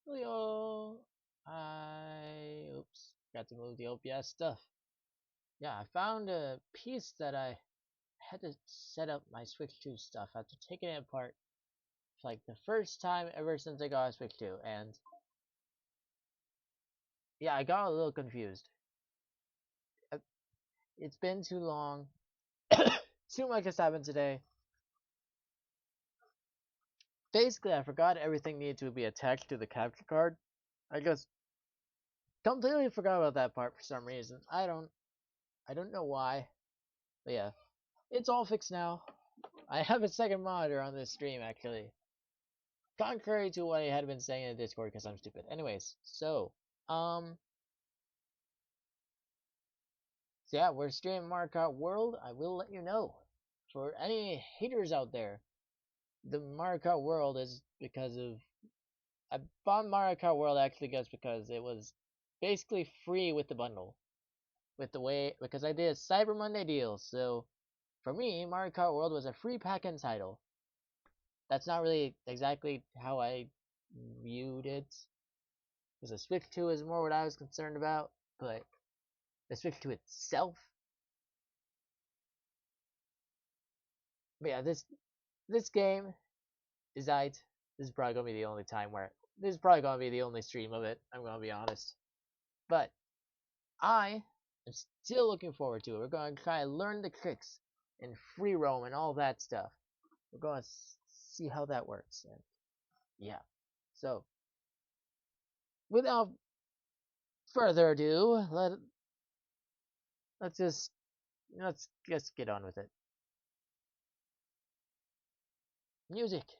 Yo, oops, got to move the OPS stuff. Yeah, I found a piece that I had to set up my Switch 2 stuff after taking it apart for like the first time ever since I got a Switch 2, and yeah, I got a little confused. Uh, It's been too long. Too much has happened today. Basically, I forgot everything needed to be attached to the capture card. I just completely forgot about that part for some reason. I don't know why. But yeah, it's all fixed now. I have a second monitor on this stream actually. Contrary to what I had been saying in the Discord because I'm stupid. Anyways, um so yeah, we're streaming Mario Kart World. I will let you know. For any haters out there, the Mario Kart World is because of I bought Mario Kart World actually just because it was basically free with the bundle. With the way because I did a Cyber Monday deal, so for me, Mario Kart World was a free pack-in title. That's not really exactly how I viewed it. Because the Switch 2 is more what I was concerned about, but the Switch 2 itself. But yeah, this game is This is probably gonna be the only time where this is probably gonna be the only stream of it. I'm gonna be honest, but I am still looking forward to it. We're gonna try to learn the tricks and free roam and all that stuff. We're gonna see how that works, and yeah. So without further ado, let's just get on with it. Music.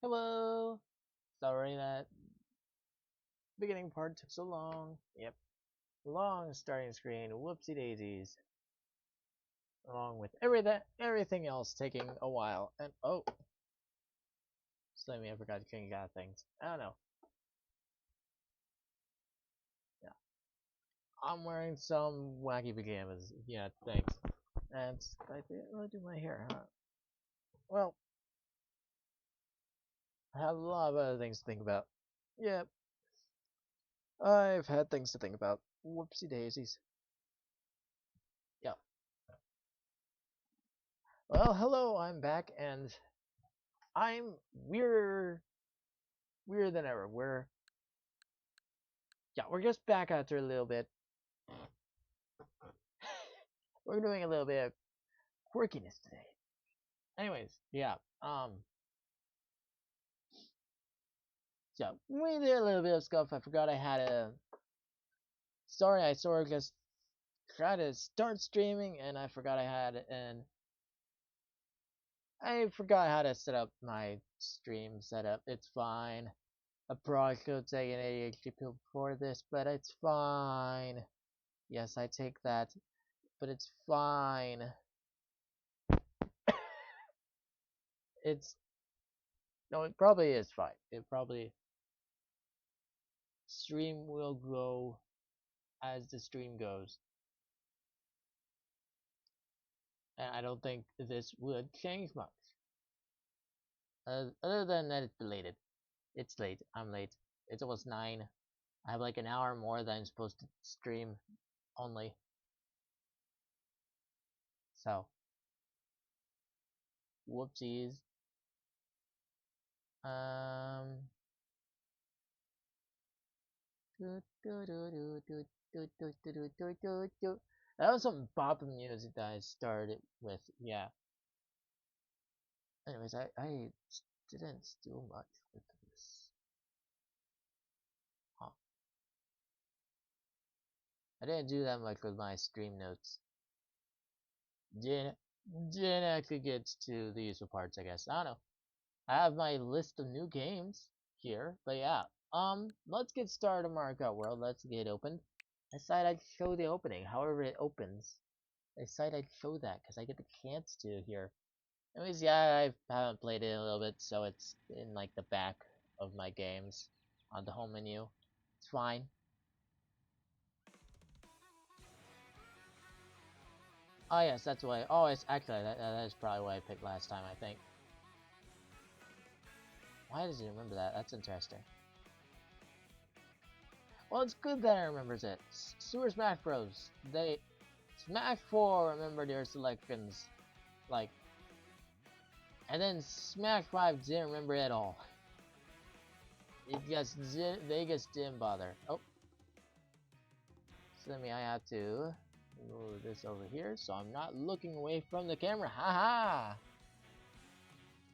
Hello! Sorry that beginning part took so long. Yep. Long starting screen, whoopsie daisies. Along with everything else taking a while. And oh, Slimmy, I forgot to change out things. I don't know. Yeah. I'm wearing some wacky pajamas. Yeah, thanks. And I didn't really do my hair, huh? Well, I have a lot of other things to think about. Yep. I've had things to think about. Whoopsie daisies. Yeah. Well, hello, I'm back, and I'm weirder than ever. We're just back after a little bit. We're doing a little bit of quirkiness today. Anyways, yeah. So we did a little bit of stuff. I forgot I had a. Sorry, I sort of just tried to start streaming, and I forgot I had an. I forgot how to set up my stream setup. It's fine. I probably could take an ADHD pill before this, but it's fine. Yes, I take that, but it's fine. It's no, it probably is fine. It probably stream will grow as the stream goes, and I don't think this would change much. Other than that, it's belated. It's late. I'm late. It's almost 9. I have like an hour more than I'm supposed to stream only. So, whoopsies. Um. That was some pop music that I started with. Yeah. Anyways, I didn't do much with this. Huh. I didn't do that much with my stream notes. Didn't didn't actually get to the useful parts, I guess. I don't know. I have my list of new games here, but yeah. Let's get started on Mario Kart World. Let's get opened. I said I'd show the opening, however it opens. I said I'd show that because I get the chance to here. Anyways, yeah, I haven't played it in a little bit, so it's in like the back of my games on the home menu. It's fine. Oh yes, that's why. Oh, it's actually that is probably what I picked last time, I think. Why does he remember that? That's interesting. Well, it's good that I remembers it. Super Smash Bros. They Smash 4 remember their selections, like, and then Smash 5 didn't remember it at all. They just didn't bother. Oh, so I have to move this over here so I'm not looking away from the camera. Haha!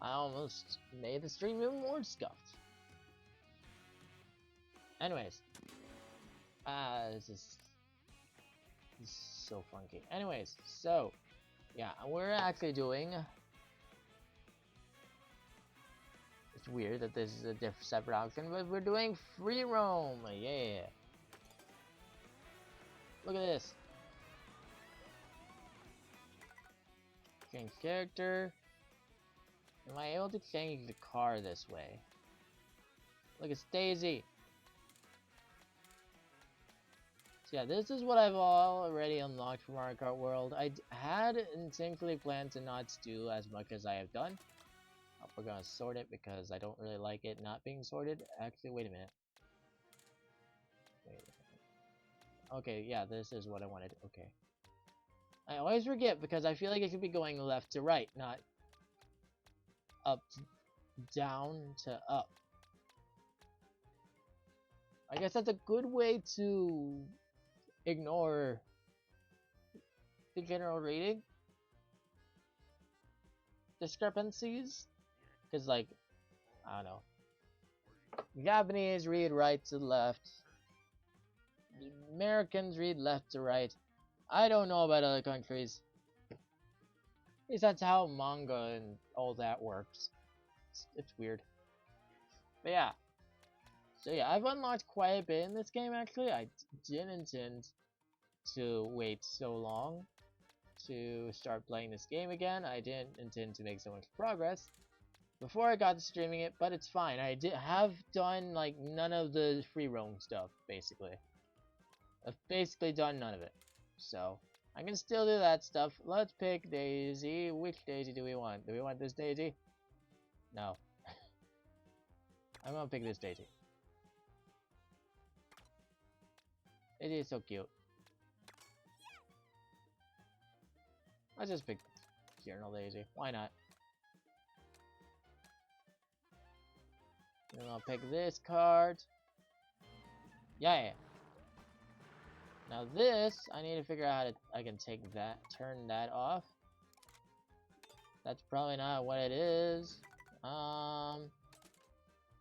I almost made the stream even more scuffed. Anyways, this is so funky. Anyways, so yeah, we're actually doing. It's weird that this is a separate option, but we're doing free roam. Yeah. Look at this. Change character. Am I able to change the car this way? Look, it's Daisy. So yeah, this is what I've already unlocked from Mario Kart World. I had instinctively planned to not do as much as I have done. We're gonna sort it because I don't really like it not being sorted. Actually, wait a minute. Okay, yeah, this is what I wanted. Okay. I always forget because I feel like it should be going left to right, not up to down to up. I guess that's a good way to ignore the general rating discrepancies. Because, like, I don't know. Japanese read right to left. The Americans read left to right. I don't know about other countries. At least that's how manga and all that works. It's weird. But yeah. So yeah, I've unlocked quite a bit in this game actually. I didn't intend to wait so long to start playing this game again. I didn't intend to make so much progress before I got to streaming it, but it's fine. I have done like none of the free roam stuff, basically. I've basically done none of it. So I can still do that stuff. Let's pick Daisy. Which Daisy do we want? Do we want this Daisy? No. I'm gonna pick this Daisy. It is so cute. Let's just pick Journal Daisy. Why not? And I'll pick this card. Yeah. Now this, I need to figure out how to, I can take that, turn that off. That's probably not what it is.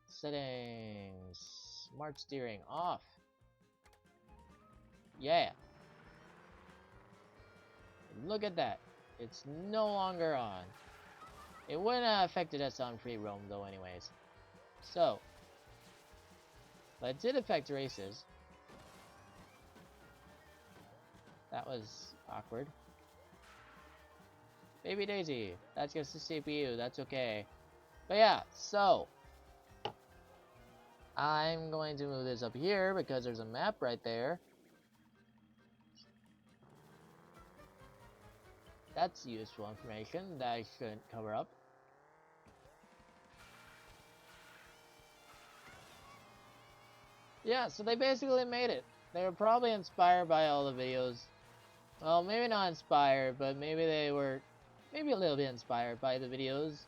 Settings, smart steering off. Yeah. Look at that. It's no longer on. It wouldn't have affected us on free roam though anyways. So, but it did affect races. That was awkward. Baby Daisy, that's just the CPU, that's okay. But yeah, so I'm going to move this up here because there's a map right there. That's useful information that I shouldn't cover up. Yeah, so they basically made it. They were probably inspired by all the videos. Well, maybe not inspired, but maybe they were maybe a little bit inspired by the videos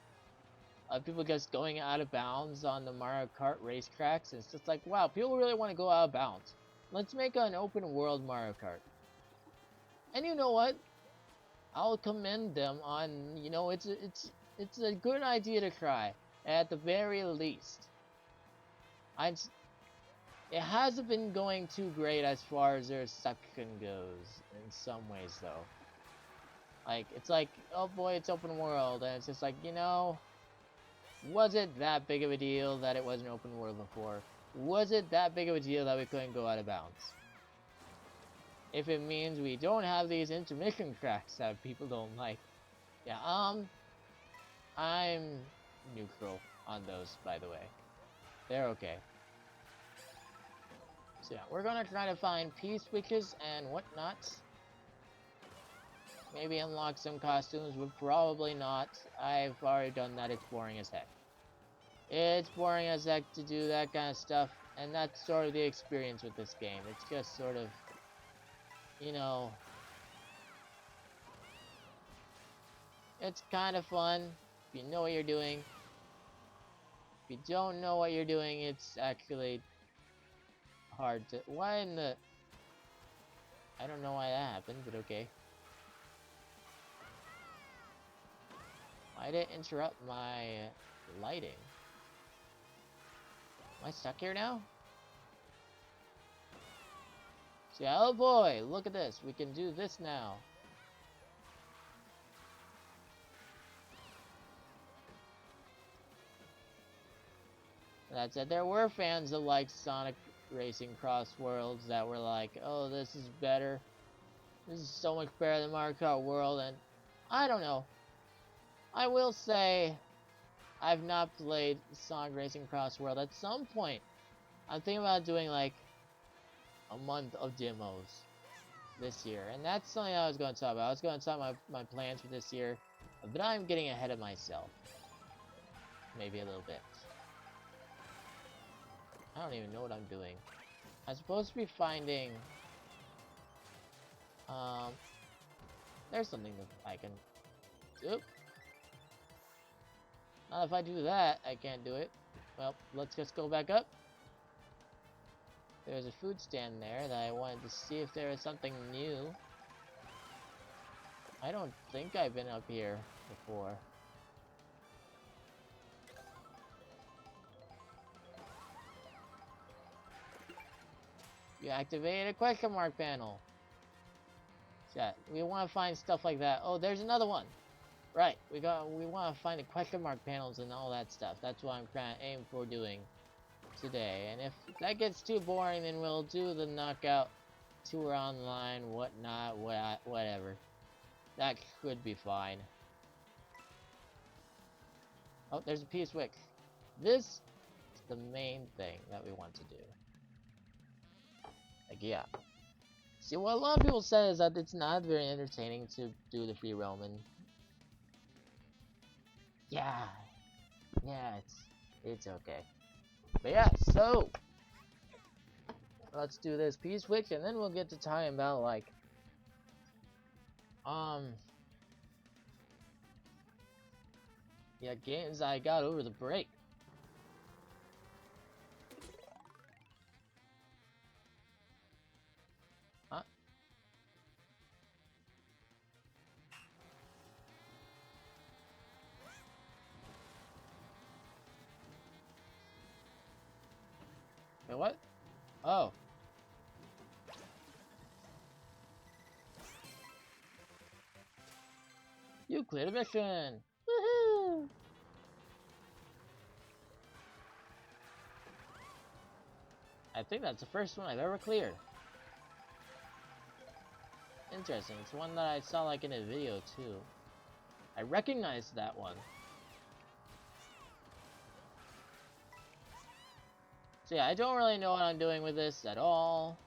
of people just going out of bounds on the Mario Kart racetracks. It's just like, wow, people really want to go out of bounds. Let's make an open world Mario Kart. And you know what? I'll commend them on, you know, it's a good idea to try at the very least. It hasn't been going too great as far as their section goes in some ways though. Like it's like, oh boy, it's open world, and it's just like, you know, was it that big of a deal that it wasn't open world before? Was it that big of a deal that we couldn't go out of bounds? If it means we don't have these intermission tracks that people don't like. Yeah, I'm neutral on those, by the way. They're okay. So yeah, we're gonna try to find P-switches and whatnot. Maybe unlock some costumes, but probably not. I've already done that, it's boring as heck. It's boring as heck to do that kind of stuff, and that's sort of the experience with this game. It's just sort of, you know, it's kind of fun if you know what you're doing. If you don't know what you're doing, it's actually hard to... Why in the... I don't know why that happened, but okay. Why did it interrupt my lighting? Am I stuck here now? So yeah, oh boy, look at this. We can do this now. That said, there were fans of like Sonic Racing Cross Worlds that were like, oh, this is better. This is so much better than Mario Kart World, and I don't know. I will say, I've not played Sonic Racing Cross World. At some point, I'm thinking about doing like a month of demos this year, and that's something I was going to talk about. I was going to talk about my plans for this year, but I'm getting ahead of myself. Maybe a little bit. I don't even know what I'm doing. I'm supposed to be finding... there's something that I can... Oop. Not if I do that, I can't do it. Well, let's just go back up. There's a food stand there that I wanted to see if there was something new. I don't think I've been up here before. You activated a question mark panel. Yeah, we want to find stuff like that. Oh, there's another one. Right, we want to find the question mark panels and all that stuff. That's what I'm trying to aim for doing today. And if that gets too boring, then we'll do the knockout tour online, whatnot, whatever. That could be fine. Oh, there's a P-Switch. This is the main thing that we want to do. Like, yeah. See, what a lot of people say is that it's not very entertaining to do the free roaming. Yeah. Yeah, it's okay. But yeah, so let's do this P-Switch, and then we'll get to talking about, like, yeah, games I got over the break. Huh? Wait, what? Oh. You cleared a mission! Woohoo! I think that's the first one I've ever cleared. Interesting, it's one that I saw like in a video too. I recognized that one. So yeah, I don't really know what I'm doing with this at all.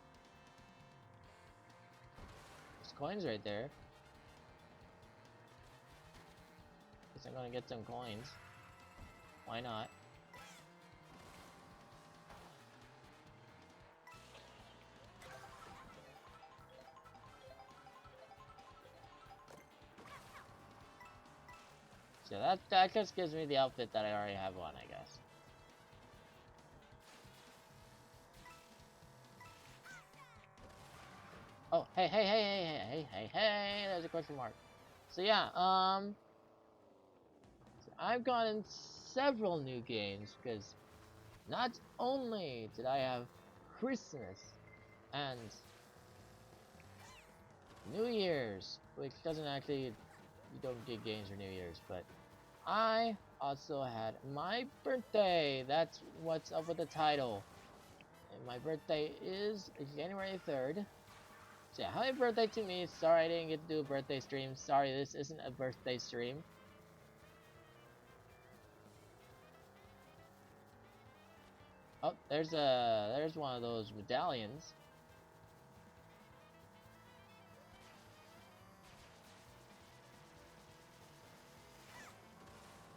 There's coins right there. Guess I'm gonna get some coins. Why not? So that just gives me the outfit that I already have on, I guess. Oh, hey, there's a question mark. So yeah, I've gotten several new games, because not only did I have Christmas and New Year's, which doesn't actually, you don't get games for New Year's, but I also had my birthday. That's what's up with the title. And my birthday is January 3rd. So yeah, happy birthday to me. Sorry I didn't get to do a birthday stream. Sorry, this isn't a birthday stream. Oh, there's one of those medallions.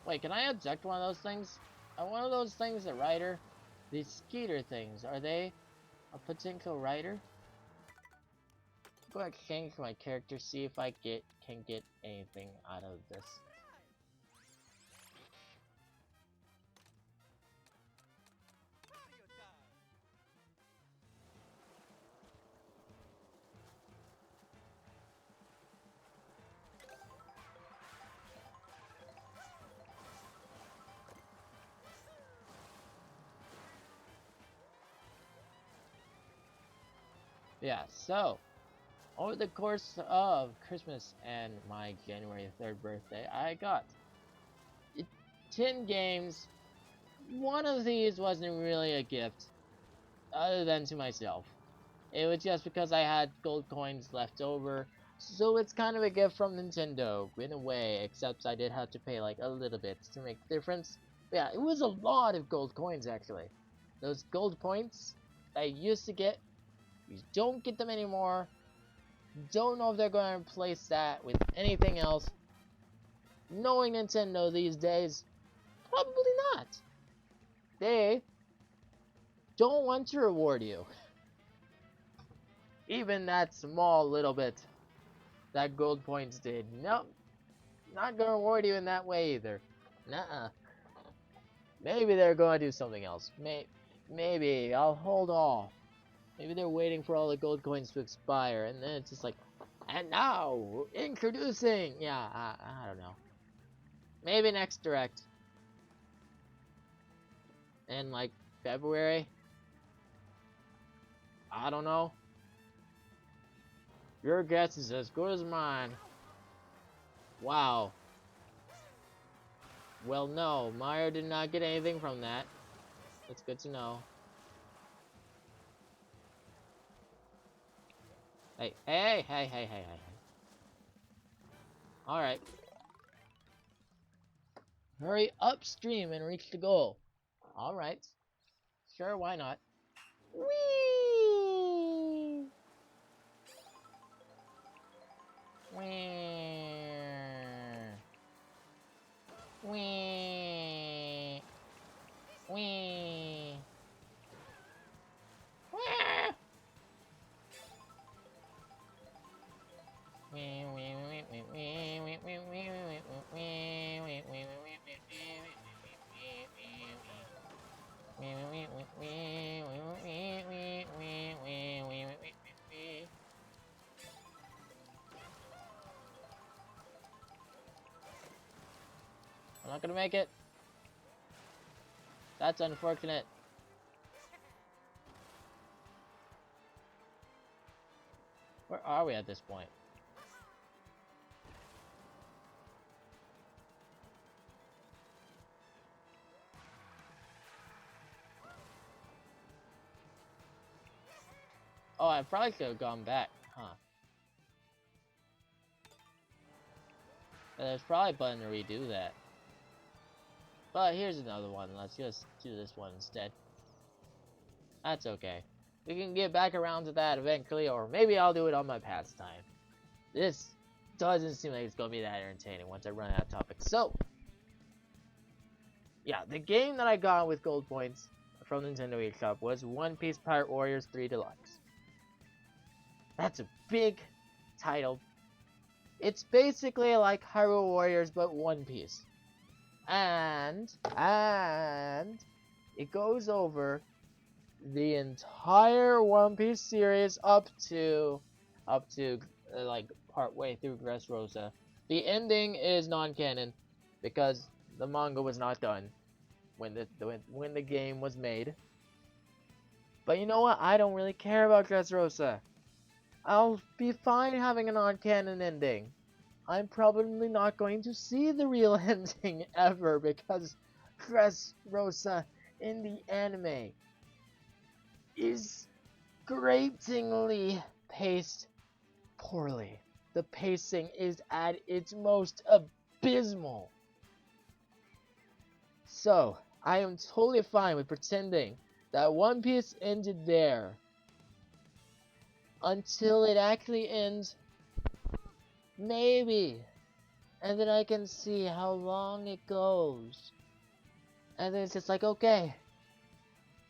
Wait, can I eject one of those things? Are one of those things a rider? These skeeter things, are they a potential rider? Go ahead and change my character, see if I can get anything out of this. Yeah, so over the course of Christmas and my January 3rd birthday, I got 10 games. One of these wasn't really a gift, other than to myself. It was just because I had gold coins left over, so it's kind of a gift from Nintendo, in a way, except I did have to pay like a little bit to make the difference. But yeah, it was a lot of gold coins actually. Those gold points I used to get, you don't get them anymore. Don't know if they're going to replace that with anything else. Knowing Nintendo these days, probably not. They don't want to reward you. Even that small little bit that gold points did. Nope. Not gonna reward you in that way either. Nuh-uh. Maybe they're gonna do something else. Maybe. I'll hold off. Maybe they're waiting for all the gold coins to expire, and then it's just like, and now, introducing! Yeah, I don't know. Maybe next Direct. In, like, February? I don't know. Your guess is as good as mine. Wow. Well, no, Mario did not get anything from that. That's good to know. Hey, hey, hey, hey, hey, hey, hey. Alright. Hurry upstream and reach the goal. Alright. Sure, why not? Whee! Whee! Whee! Whee! I'm not gonna make it. That's unfortunate. Where are we at this point? Oh, I probably could have gone back, huh? There's probably a button to redo that. But here's another one. Let's just do this one instead. That's okay. We can get back around to that eventually, or maybe I'll do it on my pastime. This doesn't seem like it's gonna be that entertaining once I run out of topics. So, yeah, the game that I got with gold points from Nintendo eShop was One Piece Pirate Warriors 3 Deluxe. That's a big title. It's basically like Hyrule Warriors, but One Piece. And it goes over the entire One Piece series up to like part way through Dressrosa. The ending is non-canon because the manga was not done when the game was made. But you know what? I don't really care about Dressrosa. I'll be fine having a non-canon ending. I'm probably not going to see the real ending ever because Dressrosa in the anime is gratingly paced poorly. The pacing is at its most abysmal. So, I am totally fine with pretending that One Piece ended there until it actually ends, maybe, and then I can see how long it goes. And then it's just like, okay,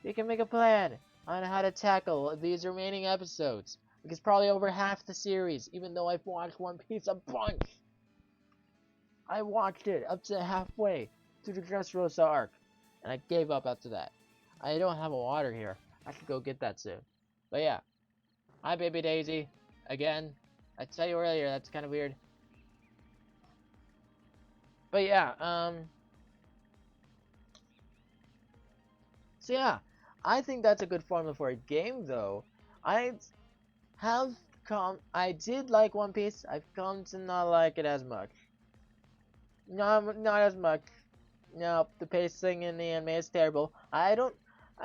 we can make a plan on how to tackle these remaining episodes. Because probably over half the series, even though I've watched One Piece a bunch. I watched it up to halfway through the Dressrosa arc, and I gave up after that. I don't have a water here. I should go get that soon. But yeah. Hi, Baby Daisy. Again. I tell you earlier, that's kind of weird. But yeah, so yeah, I think that's a good formula for a game, though. I did like One Piece. I've come to not like it as much. Not as much. No, the pacing in the anime is terrible. I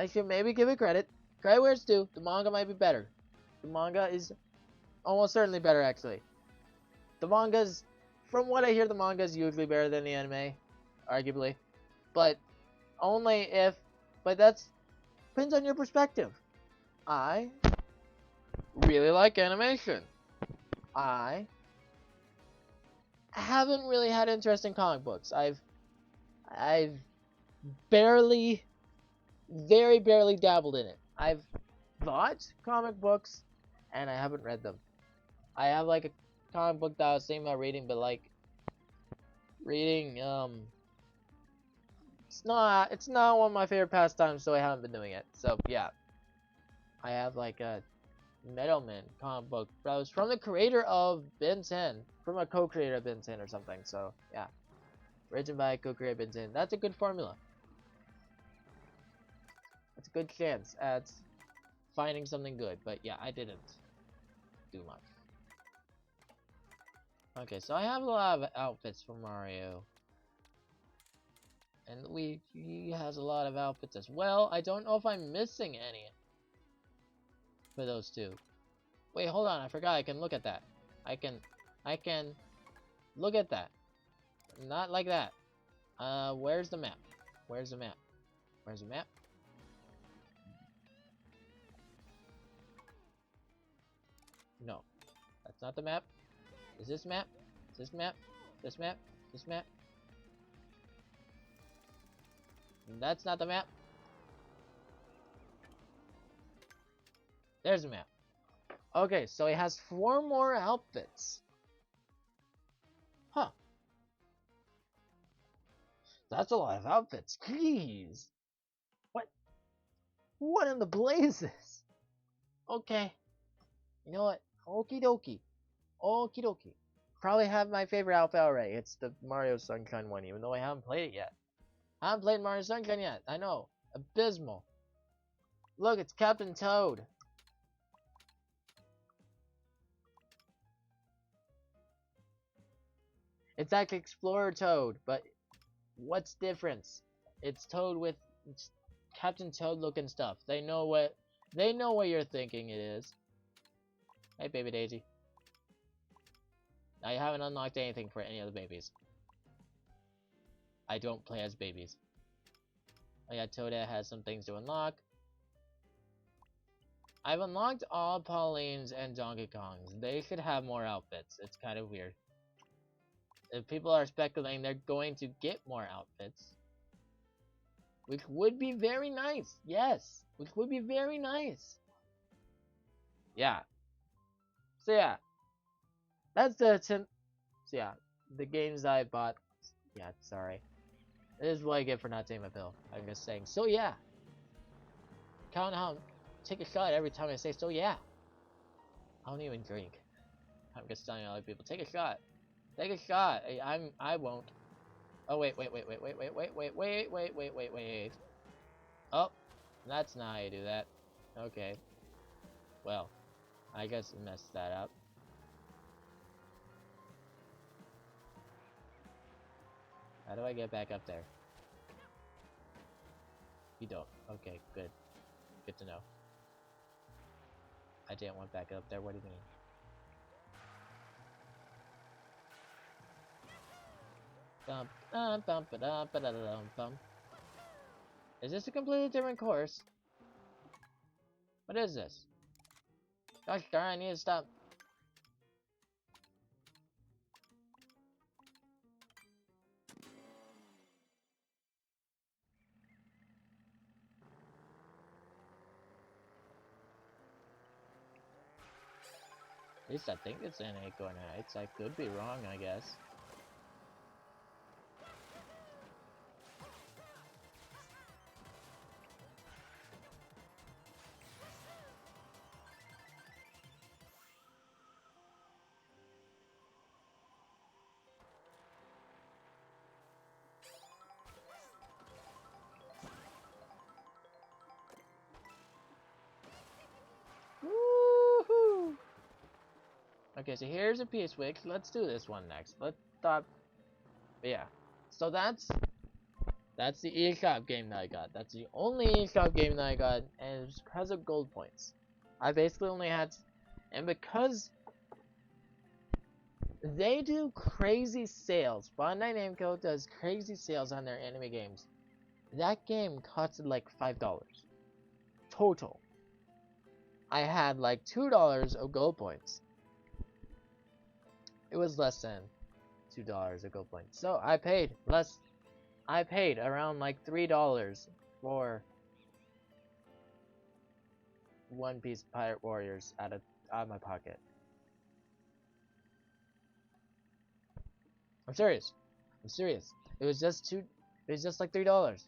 should maybe give it credit. Credit where it's due. The manga might be better. The manga is almost certainly better, actually. From what I hear, the manga is usually better than the anime, arguably. But that depends on your perspective. I really like animation. I haven't really had interest in comic books. I've barely, very barely dabbled in it. I've bought comic books, and I haven't read them. I have like a comic book that I was thinking about reading, but like reading, it's not one of my favorite pastimes, so I haven't been doing it. So yeah, I have like a Metalman comic book that was from the creator of Ben 10, from a co-creator of Ben 10 or something. So yeah, written by co-creator Ben 10. That's a good formula. That's a good chance at finding something good. But yeah, I didn't do much. Okay, so I have a lot of outfits for Mario. And he has a lot of outfits as well. I don't know if I'm missing any for those two. Wait, hold on, I forgot I can look at that. I can look at that. Not like that. Where's the map? Where's the map? Where's the map? No. That's not the map. Is this map? Is this map? This map? This map? That's not the map. There's the map. Okay, so he has 4 more outfits. Huh. That's a lot of outfits. Jeez. What? What in the blazes? Okay. You know what? Okie dokie. Okie dokie. Probably have my favorite outfit already. It's the Mario Sunshine one, even though I haven't played it yet. I haven't played Mario Sunshine yet. I know. Abysmal. Look, it's Captain Toad. It's actually Explorer Toad, but what's difference? It's Toad with Captain Toad looking stuff. They know what you're thinking it is. Hey, baby Daisy. I haven't unlocked anything for any of the babies. I don't play as babies. Oh yeah, Toadette has some things to unlock. I've unlocked all Paulines and Donkey Kongs. They should have more outfits. It's kind of weird. If people are speculating they're going to get more outfits, which would be very nice. Yes, which would be very nice. Yeah. So yeah, that's the the games I bought. Yeah, sorry. This is what I get for not taking my pill. I'm just saying. So yeah. Count how. Take a shot every time I say so yeah. I don't even drink. I'm just telling other people, take a shot. Take a shot. I won't. Oh wait. Oh, that's not how you do that. Okay. Well, I guess I messed that up. How do I get back up there? You don't. Okay, good. Good to know. I didn't want back up there. What do you mean? Is this a completely different course? What is this? Gosh darn, I need to stop. At least I think it's in Acorn Heights. I could be wrong, I guess. Woohoo! Okay, so here's a P-Switch. Let's do this one next. Let's stop. Yeah. So that's the eShop game that I got. That's the only eShop game that I got, and it's because of gold points. I basically only had, and because they do crazy sales, Bandai Namco does crazy sales on their anime games. That game costed like $5 total. I had like $2 of gold points. It was less than $2 of gold points. So I paid less. I paid around like $3 for One Piece Pirate Warriors out of my pocket. I'm serious. I'm serious. It was just It was just like $3.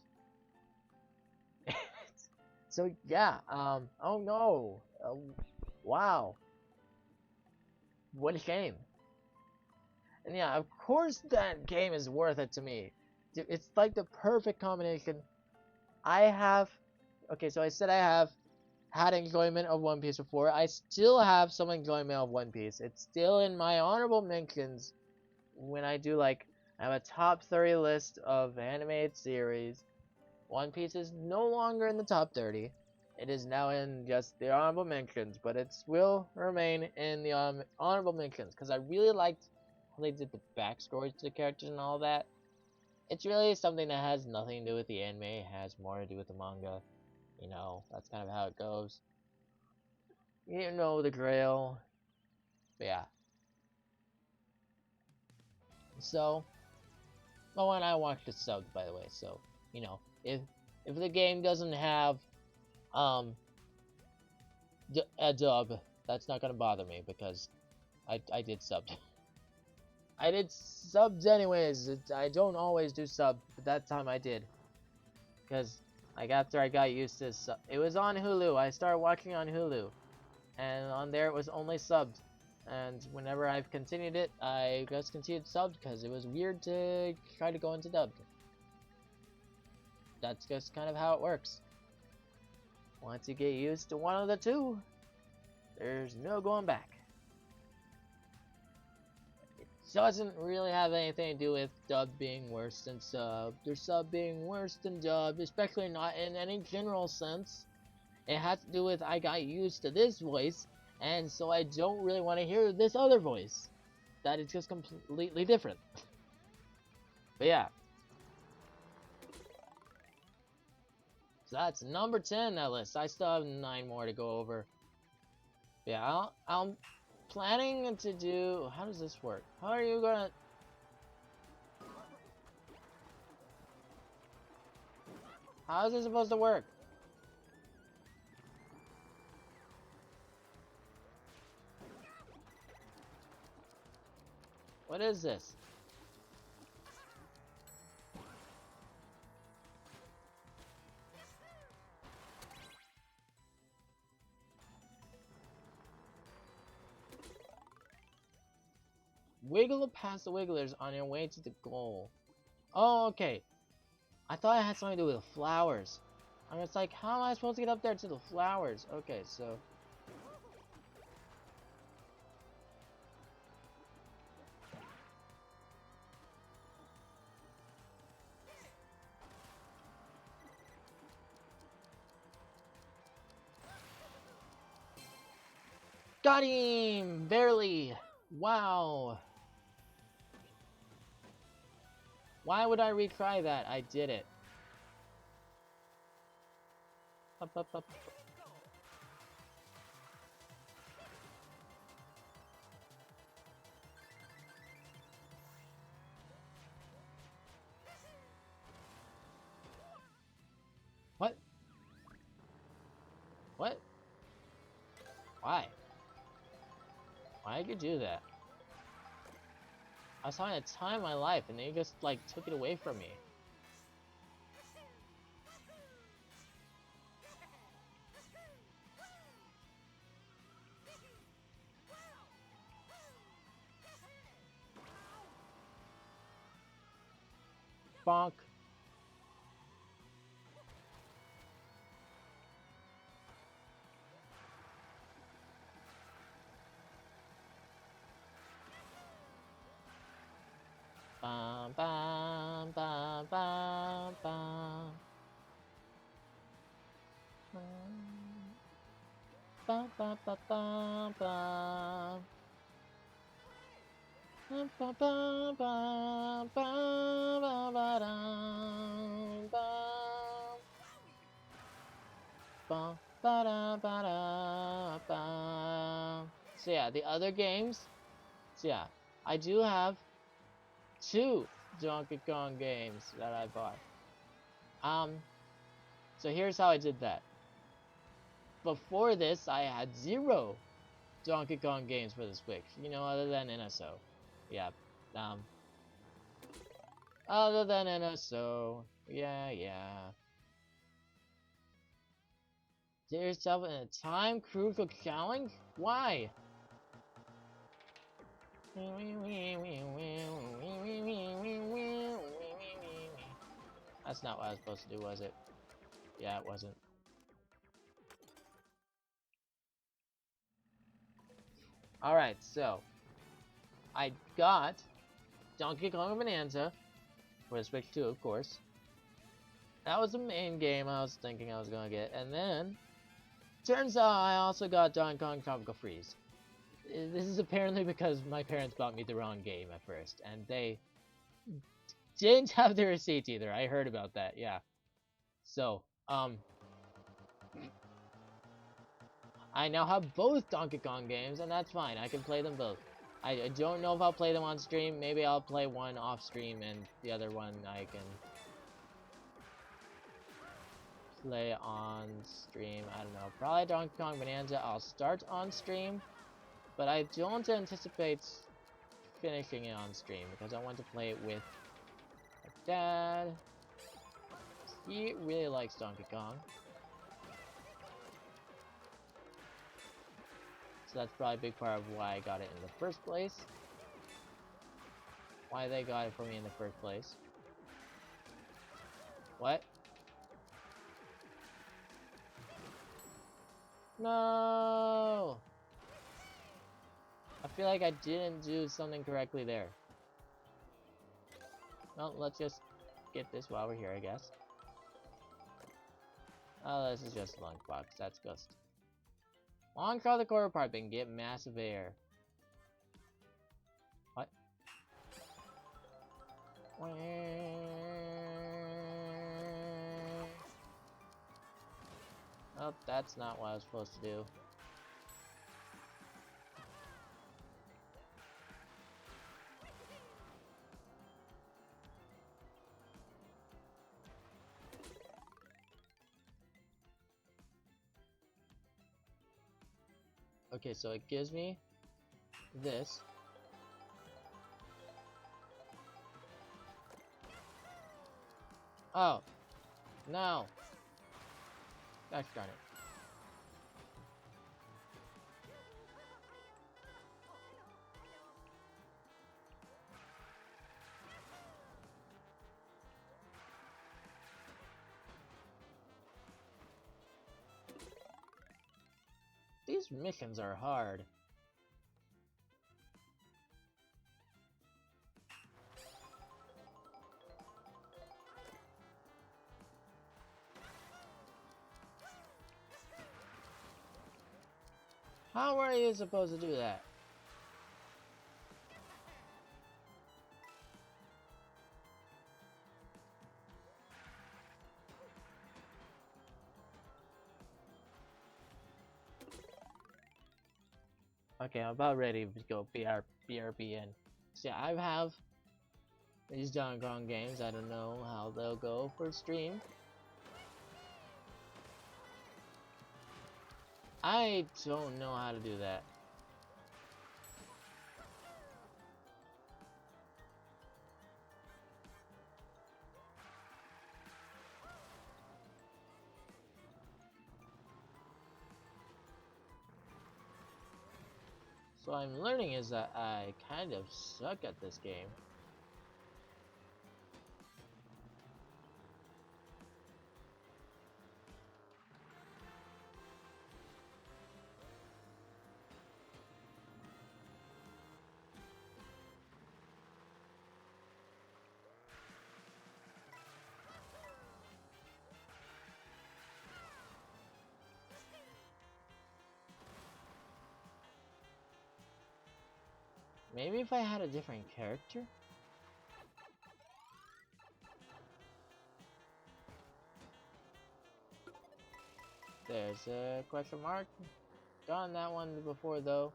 So yeah. Oh no. Wow. What a shame. And yeah, of course that game is worth it to me. It's like the perfect combination. Okay, so I said I have had enjoyment of One Piece before. I still have some enjoyment of One Piece. It's still in my honorable mentions when I do like I have a top 30 list of animated series. One Piece is no longer in the top 30. It is now in just the honorable mentions, but it will remain in the honorable mentions because I really liked how they did the backstories to the characters and all that. It's really something that has nothing to do with the anime, it has more to do with the manga. You know, that's kind of how it goes. You know the grail. But yeah. So, oh, and I watched it subbed, by the way. So, you know, if the game doesn't have um a dub, that's not gonna bother me because I did subbed. I did subs anyways. I don't always do sub, but that time I did because like after I got used to it was on Hulu. I started watching on Hulu, and on there it was only subbed. And whenever I've continued it, I just continued subbed because it was weird to try to go into dubbed. That's just kind of how it works. Once you get used to one of the two, there's no going back. It doesn't really have anything to do with dub being worse than sub, or sub being worse than dub, especially not in any general sense. It has to do with I got used to this voice, and so I don't really want to hear this other voice. That is just completely different. But yeah. So that's number 10 on that list. I still have 9 more to go over. Yeah, I'm planning to do... How does this work? How are you gonna... How is this supposed to work? What is this? Wiggle past the wigglers on your way to the goal. Oh, okay. I thought it had something to do with the flowers. I was like, how am I supposed to get up there to the flowers? Okay, so... Got him! Barely! Wow! Why would I retry that? I did it. Up, up, up. What? What? Why? Why did you do that? I was having a time of my life and they just like took it away from me. Bonk. Bum bum bum bum bum. Bum bum bum bum bum. Bum bum bum bum bum bum bum. Bum ba da ba da bum. So yeah, the other games. So yeah, I do have 2 Donkey Kong games that I bought. So here's how I did that. Before this, I had 0 Donkey Kong games for the Switch, you know, other than NSO. Yeah, other than NSO. Yeah. Did yourself in a time crucial challenge? Why? That's not what I was supposed to do, was it? Yeah, it wasn't. Alright, so I got Donkey Kong Bonanza for the Switch 2, of course. That was the main game I was thinking I was gonna get, and then turns out I also got Donkey Kong Tropical Freeze. This is apparently because my parents bought me the wrong game at first, and they didn't have the receipts either. I heard about that, yeah. So, I now have both Donkey Kong games, and that's fine. I can play them both. I don't know if I'll play them on stream. Maybe I'll play one off stream, and the other one I can play on stream. I don't know. Probably Donkey Kong Bonanza I'll start on stream, but I don't anticipate finishing it on stream because I want to play it with my dad. He really likes Donkey Kong. So that's probably a big part of why I got it in the first place. Why they got it for me in the first place. What? No! I feel like I didn't do something correctly there. Well, let's just get this while we're here, I guess. Oh, this is just a lunchbox. That's just... Launch all the quarter pipe and get massive air. What? Oh, that's not what I was supposed to do. Okay, so it gives me this. Oh, no. Gosh darn it. These missions are hard. How are you supposed to do that? Okay, I'm about ready to go BRB in. See, I have these Donkey Kong games. I don't know how they'll go for stream. I don't know how to do that. So I'm learning is that I kind of suck at this game. Maybe if I had a different character? There's a question mark. Done that one before though.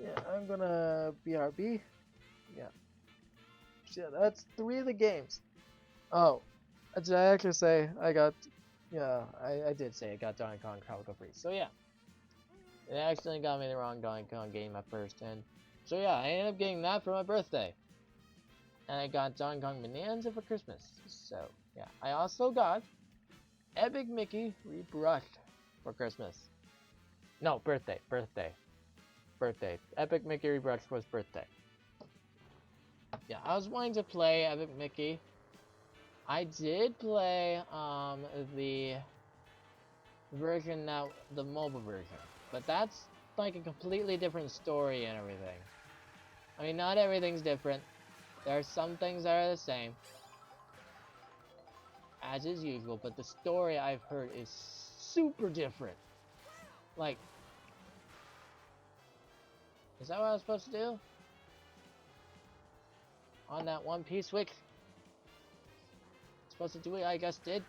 Yeah, I'm gonna BRB. Yeah. Yeah, that's 3 of the games. Oh, did I actually say I got... Yeah, I did say I got Donkey Kong Tropical Freeze. So yeah. It accidentally got me the wrong Donkey Kong game at first. And so yeah, I ended up getting that for my birthday. And I got Donkey Kong Bonanza for Christmas. So yeah, I also got Epic Mickey Rebrushed for Christmas. No, birthday. birthday. Epic Mickey Rebrush for his birthday. Yeah, I was wanting to play Epic Mickey. I did play the version now, the mobile version, but that's like a completely different story and everything. I mean, not everything's different. There are some things that are the same, as is usual, but the story I've heard is super different. Like, is that what I was supposed to do? On that One Piece switch? Supposed to do what I just did?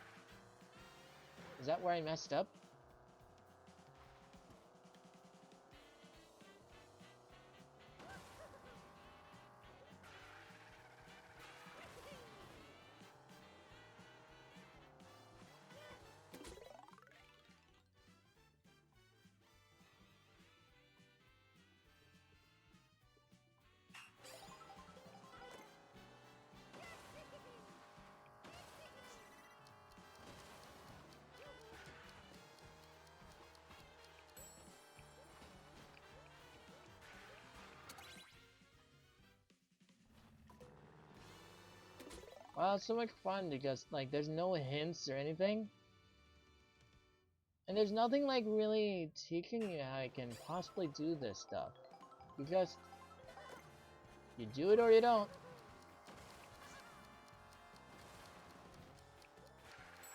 Is that where I messed up? Well, it's so much fun because, like, there's no hints or anything. And there's nothing, like, really teaching you how you can possibly do this stuff. You just... you do it or you don't.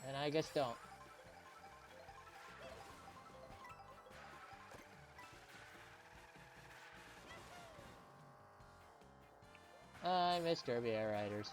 And I just don't. I miss Derby Air Riders.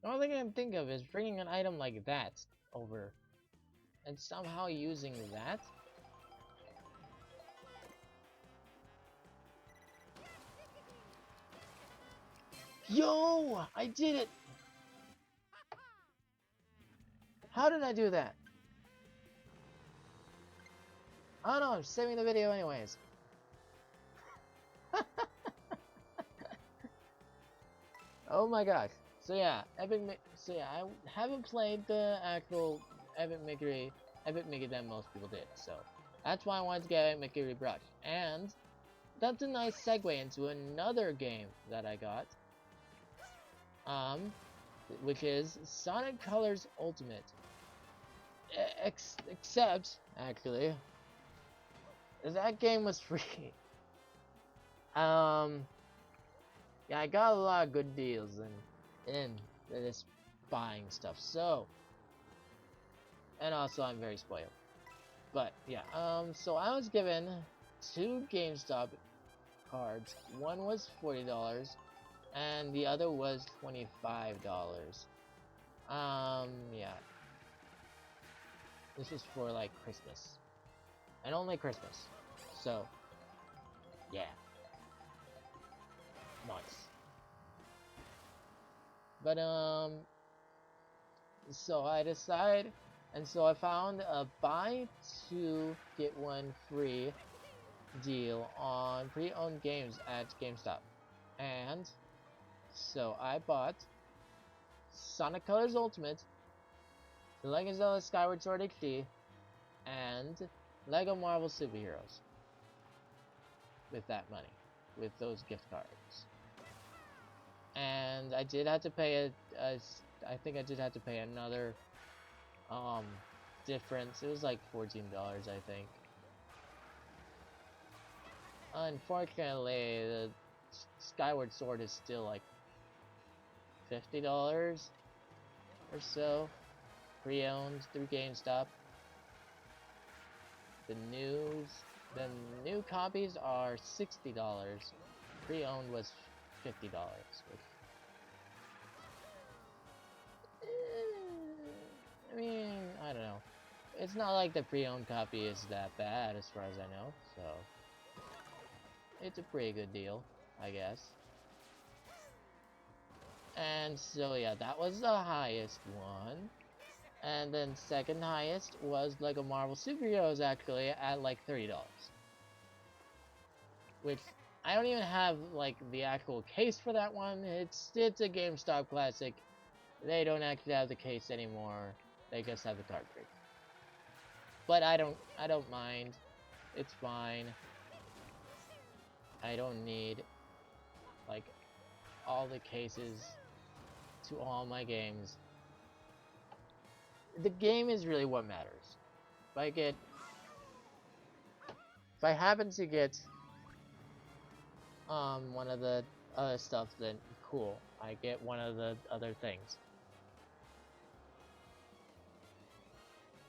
The only thing I can think of is bringing an item like that over and somehow using that. Yo! I did it! How did I do that? Oh no, I'm saving the video anyways. Oh my gosh. So yeah, so yeah, I haven't played the actual Epic Mickey that most people did. So that's why I wanted to get Epic Mickey Rebrush. And that's a nice segue into another game that I got. Which is Sonic Colors Ultimate. Except, actually, that game was free. Yeah, I got a lot of good deals in this buying stuff. So, and also I'm very spoiled. But yeah, so I was given 2 GameStop cards. One was $40, and the other was $25. Yeah. This was for like Christmas, and only Christmas. So, yeah. Nice. But so I decided, and so I found a buy 2 get 1 free deal on pre-owned games at GameStop. And so I bought Sonic Colors Ultimate, The Legend of Zelda Skyward Sword HD, and Lego Marvel Superheroes with that money, with those gift cards. And I did have to pay I think I did have to pay another difference. It was like $14, I think. Unfortunately, the Skyward Sword is still like $50. or so, pre-owned through GameStop. The news, the new copies are $60. Pre-owned was $50, which I mean, I don't know. It's not like the pre-owned copy is that bad as far as I know, so it's a pretty good deal, I guess. And so yeah, that was the highest one. And then second highest was Lego Marvel Superheroes actually at like $30. Which I don't even have like the actual case for that one. It's a GameStop classic. They don't actually have the case anymore. They just have the cartridge. But I don't mind. It's fine. I don't need like all the cases to all my games. The game is really what matters. If I happen to get one of the other stuff, then cool. I get one of the other things.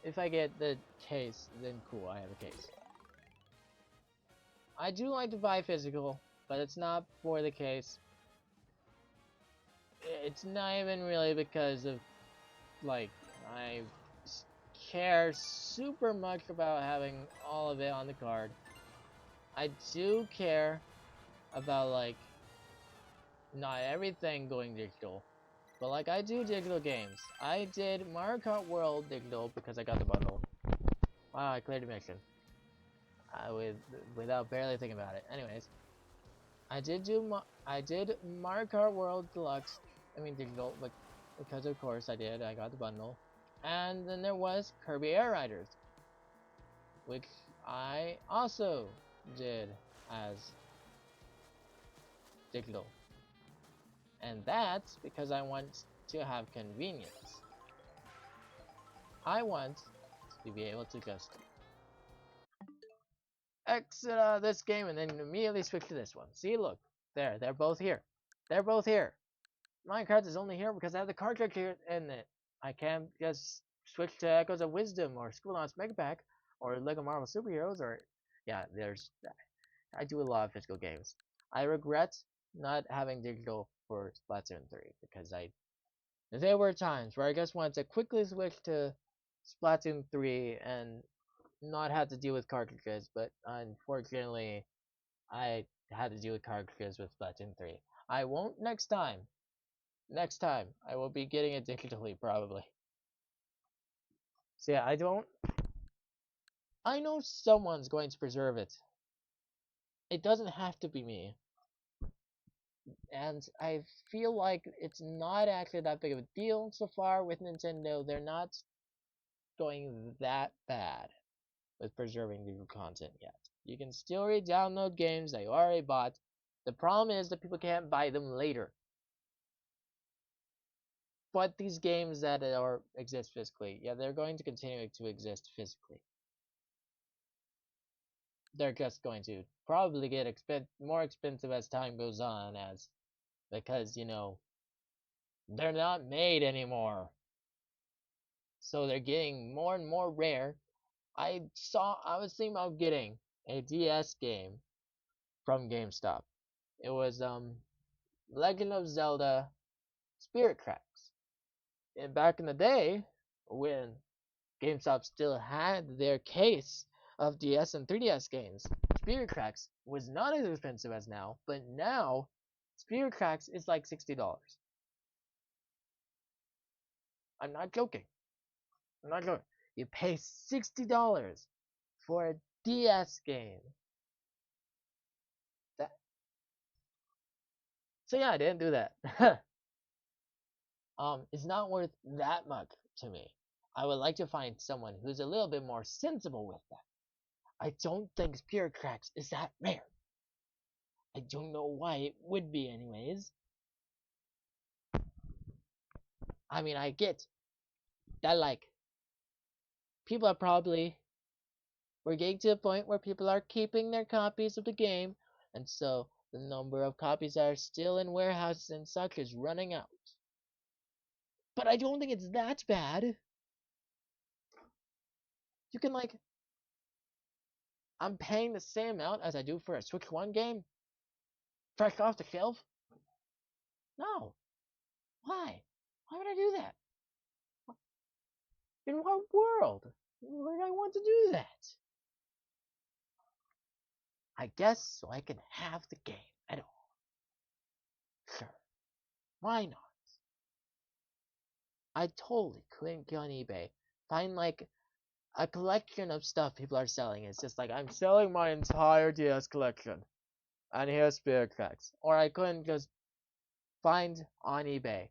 If I get the case, then cool, I have a case. I do like to buy physical, but it's not for the case. It's not even really because of, like, I care super much about having all of it on the card. I do care about, like, not everything going digital, but, like, I do digital games. I did Mario Kart World digital because I got the bundle. Wow, I cleared a mission. Without barely thinking about it. Anyways, I did Mario Kart World Deluxe. I mean digital, but because of course I did. I got the bundle, and then there was Kirby Air Riders, which I also did as digital, and that's because I want to have convenience. I want to be able to just exit out of this game and then immediately switch to this one. See, look, they're both here. They're both here. Minecraft is only here because I have the cartridge here in it. I can't just switch to Echoes of Wisdom or Schoolhouse Mega Pack or Lego Marvel Superheroes or yeah, I do a lot of physical games. I regret not having digital for Splatoon 3 because there were times where I just wanted to quickly switch to Splatoon 3 and not have to deal with cartridges, but unfortunately I had to deal with cartridges with Splatoon 3. I won't next time. Next time, I will be getting it digitally, probably. So yeah, I know someone's going to preserve it. It doesn't have to be me. And I feel like it's not actually that big of a deal so far with Nintendo. They're not going that bad with preserving new content yet. You can still re-download games that you already bought. The problem is that people can't buy them later. But these games that exist physically, yeah, they're going to continue to exist physically. They're just going to probably get more expensive as time goes on, because they're not made anymore, so they're getting more and more rare. I was thinking about getting a DS game from GameStop. It was Legend of Zelda Spirit Tracks. And back in the day, when GameStop still had their case of DS and 3DS games, Spirit Tracks was not as expensive as now, but now Spirit Tracks is like $60. I'm not joking. I'm not joking. You pay $60 for a DS game. That, so yeah, I didn't do that. It's not worth that much to me. I would like to find someone who's a little bit more sensible with that. I don't think Spirit Tracks is that rare. I don't know why it would be anyways. I mean, I get that, like, people are probably, we're getting to the point where people are keeping their copies of the game, and so the number of copies that are still in warehouses and such is running out. But I don't think it's that bad. You can, like, I'm paying the same amount as I do for a Switch 1 game? Fresh off the shelf? No. Why? Why would I do that? In what world would I want to do that? I guess so I can have the game at all. Sure. Why not? I totally couldn't get on eBay. Find like a collection of stuff people are selling. It's just like, I'm selling my entire DS collection. And here's Spirit Tracks. Or I couldn't just find on eBay,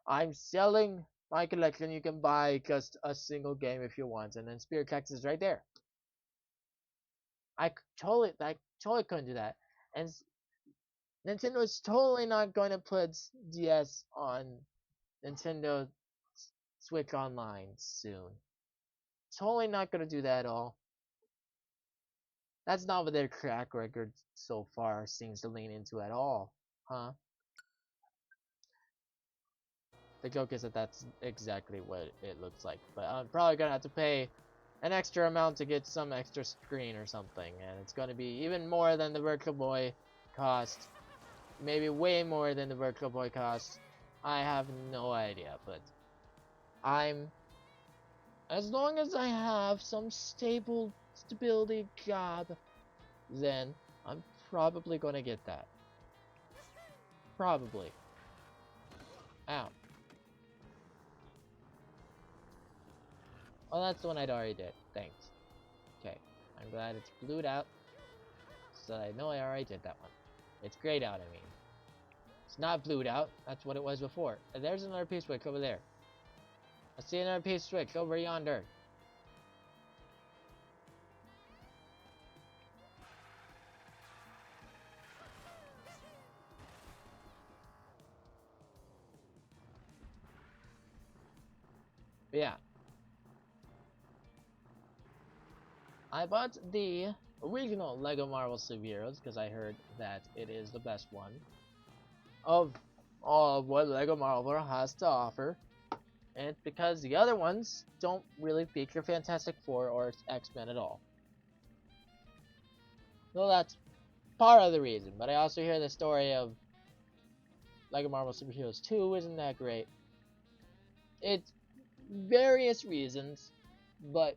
I'm selling my collection. You can buy just a single game if you want. And then Spirit Tracks is right there. I totally couldn't do that. And Nintendo's totally not going to put DS on Nintendo Switch Online soon. Totally not going to do that at all. That's not what their track record so far seems to lean into at all, huh? The joke is that that's exactly what it looks like. But I'm probably going to have to pay an extra amount to get some extra screen or something. And it's going to be even more than the Virtual Boy cost. Maybe way more than the Virtual Boy cost. I have no idea, but as long as I have some stability job, then I'm probably gonna get that. Probably. Ow. Well, that's the one I'd already did. Thanks. Okay. I'm glad it's blued out, so I know I already did that one. It's grayed out, I mean. It's not blued out. That's what it was before. And there's another piece switch over there. I see another piece switch over yonder. But yeah. I bought the original Lego Marvel Superheroes because I heard that it is the best one of all of what Lego Marvel has to offer. And it's because the other ones don't really feature Fantastic Four or X-Men at all. So that's part of the reason. But I also hear the story of Lego Marvel Superheroes 2 isn't that great. It's various reasons, but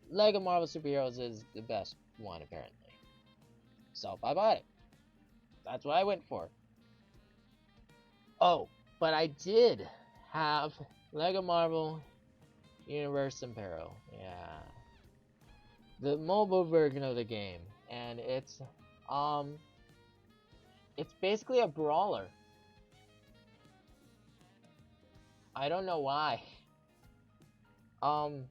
Lego Marvel Superheroes is the best one, apparently. So I bought it. That's what I went for. Oh, but I did have Lego Marvel Universe Impero. Yeah. The mobile version of the game. And it's basically a brawler. I don't know why. I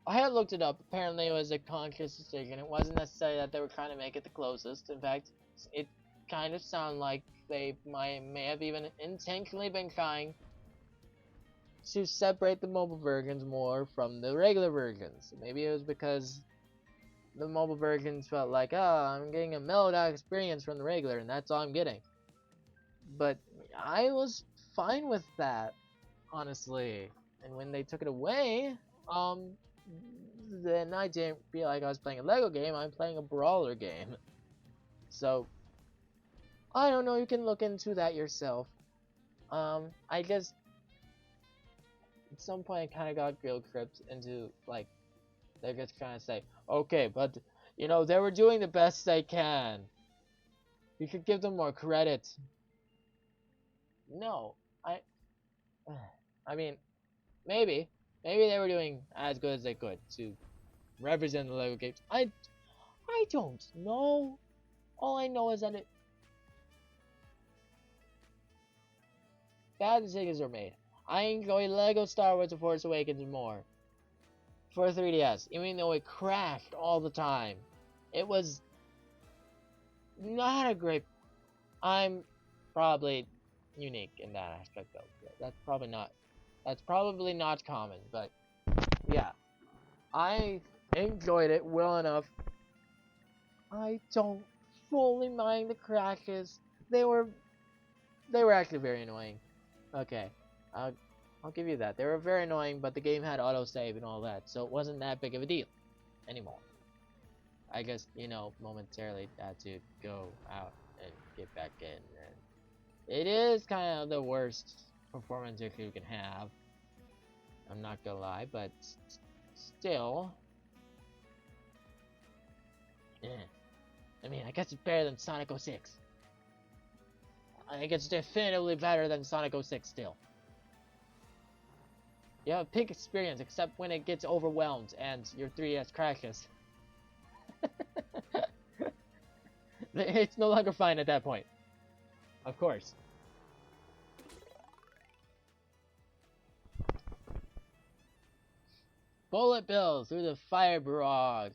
had looked it up. Apparently, it was a conscious decision. It wasn't necessarily that they were trying to make it the closest. In fact, it kind of sounded like they may have even intentionally been trying to separate the mobile versions more from the regular versions. Maybe it was because the mobile versions felt like, oh, I'm getting a mellowed out experience from the regular, and that's all I'm getting. But I was fine with that, honestly. And when they took it away, then I didn't feel like I was playing a Lego game. I'm playing a brawler game. So I don't know. You can look into that yourself. I just at some point I kind of got guilt tripped into like they're just trying to say, okay, but you know they were doing the best they can. You should give them more credit. No, I mean, maybe they were doing as good as they could to represent the Lego games. I don't know. All I know is that bad decisions were made. I enjoy Lego Star Wars: The Force Awakens more for 3DS, even though it crashed all the time. It was not a great. I'm probably unique in that aspect, though. That's probably not. That's probably not common, but yeah, I enjoyed it well enough. I don't fully mind the crashes. They were actually very annoying. Okay, I'll give you that. They were very annoying, but the game had autosave and all that, so it wasn't that big of a deal anymore. I guess, you know, momentarily had to go out and get back in. And it is kind of the worst performance issue you can have. I'm not gonna lie, but still. Yeah. I mean, I guess it's better than Sonic 06. I think it's definitively better than Sonic 06 still. You have a pink experience, except when it gets overwhelmed and your 3DS crashes. It's no longer fine at that point. Of course. Bullet Bill through the fire barrage.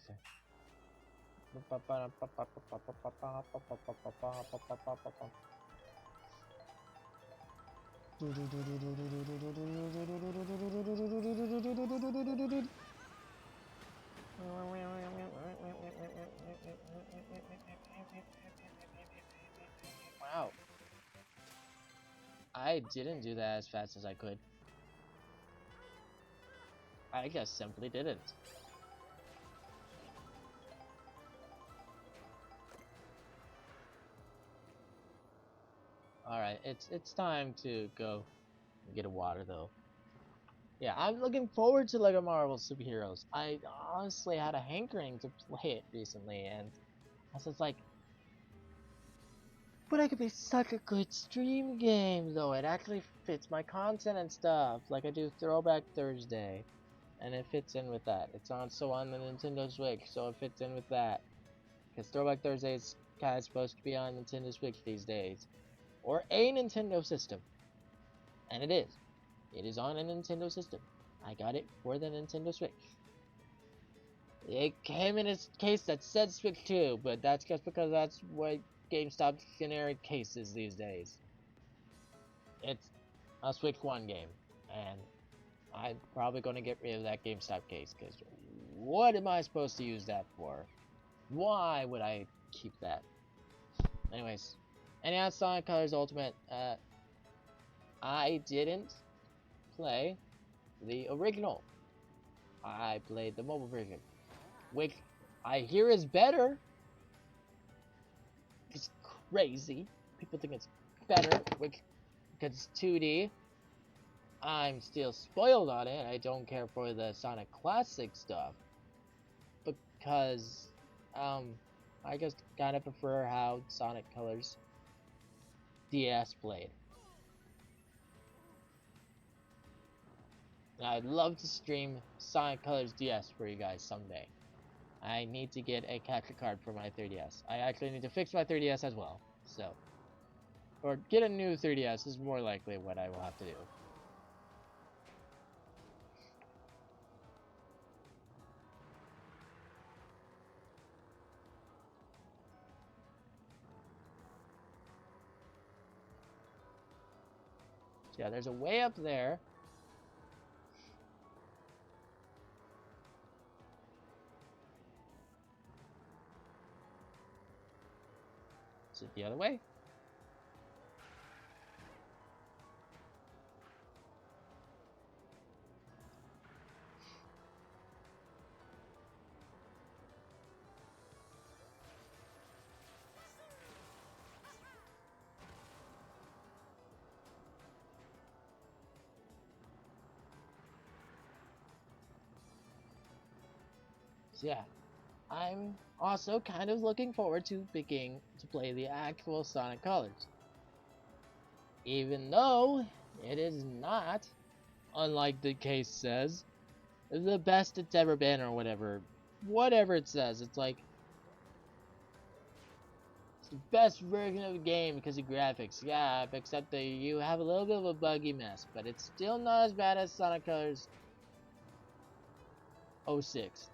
Wow. I didn't do that as fast as I could. I just simply didn't. Alright, it's time to go and get a water though. Yeah, I'm looking forward to LEGO Marvel Superheroes. I honestly had a hankering to play it recently, and I was just like, but it could be such a good stream game though. It actually fits my content and stuff. Like I do Throwback Thursday, and it fits in with that. It's also on the Nintendo Switch, so it fits in with that. Because Throwback Thursday is kind of supposed to be on Nintendo Switch these days. Or a Nintendo system. And it is. It is on a Nintendo system. I got it for the Nintendo Switch. It came in a case that said Switch 2, but that's just because that's what GameStop's generic case is these days. It's a Switch 1 game. And I'm probably going to get rid of that GameStop case, because what am I supposed to use that for? Why would I keep that? Anyways, and Sonic Colors Ultimate, I didn't play the original. I played the mobile version, which I hear is better. It's crazy. People think it's better, which because it's 2D. I'm still spoiled on it. I don't care for the Sonic Classic stuff because I just kind of prefer how Sonic Colors DS played. And I'd love to stream Sonic Colors DS for you guys someday. I need to get a capture card for my 3DS. I actually need to fix my 3DS as well. So, or get a new 3DS is more likely what I will have to do. So yeah, there's a way up there. Is it the other way? So yeah, I'm also kind of looking forward to beginning to play the actual Sonic Colors. Even though it is not, unlike the case says, the best it's ever been or whatever. Whatever it says, it's like it's the best version of the game because of graphics. Yeah, except that you have a little bit of a buggy mess, but it's still not as bad as Sonic Colors 06.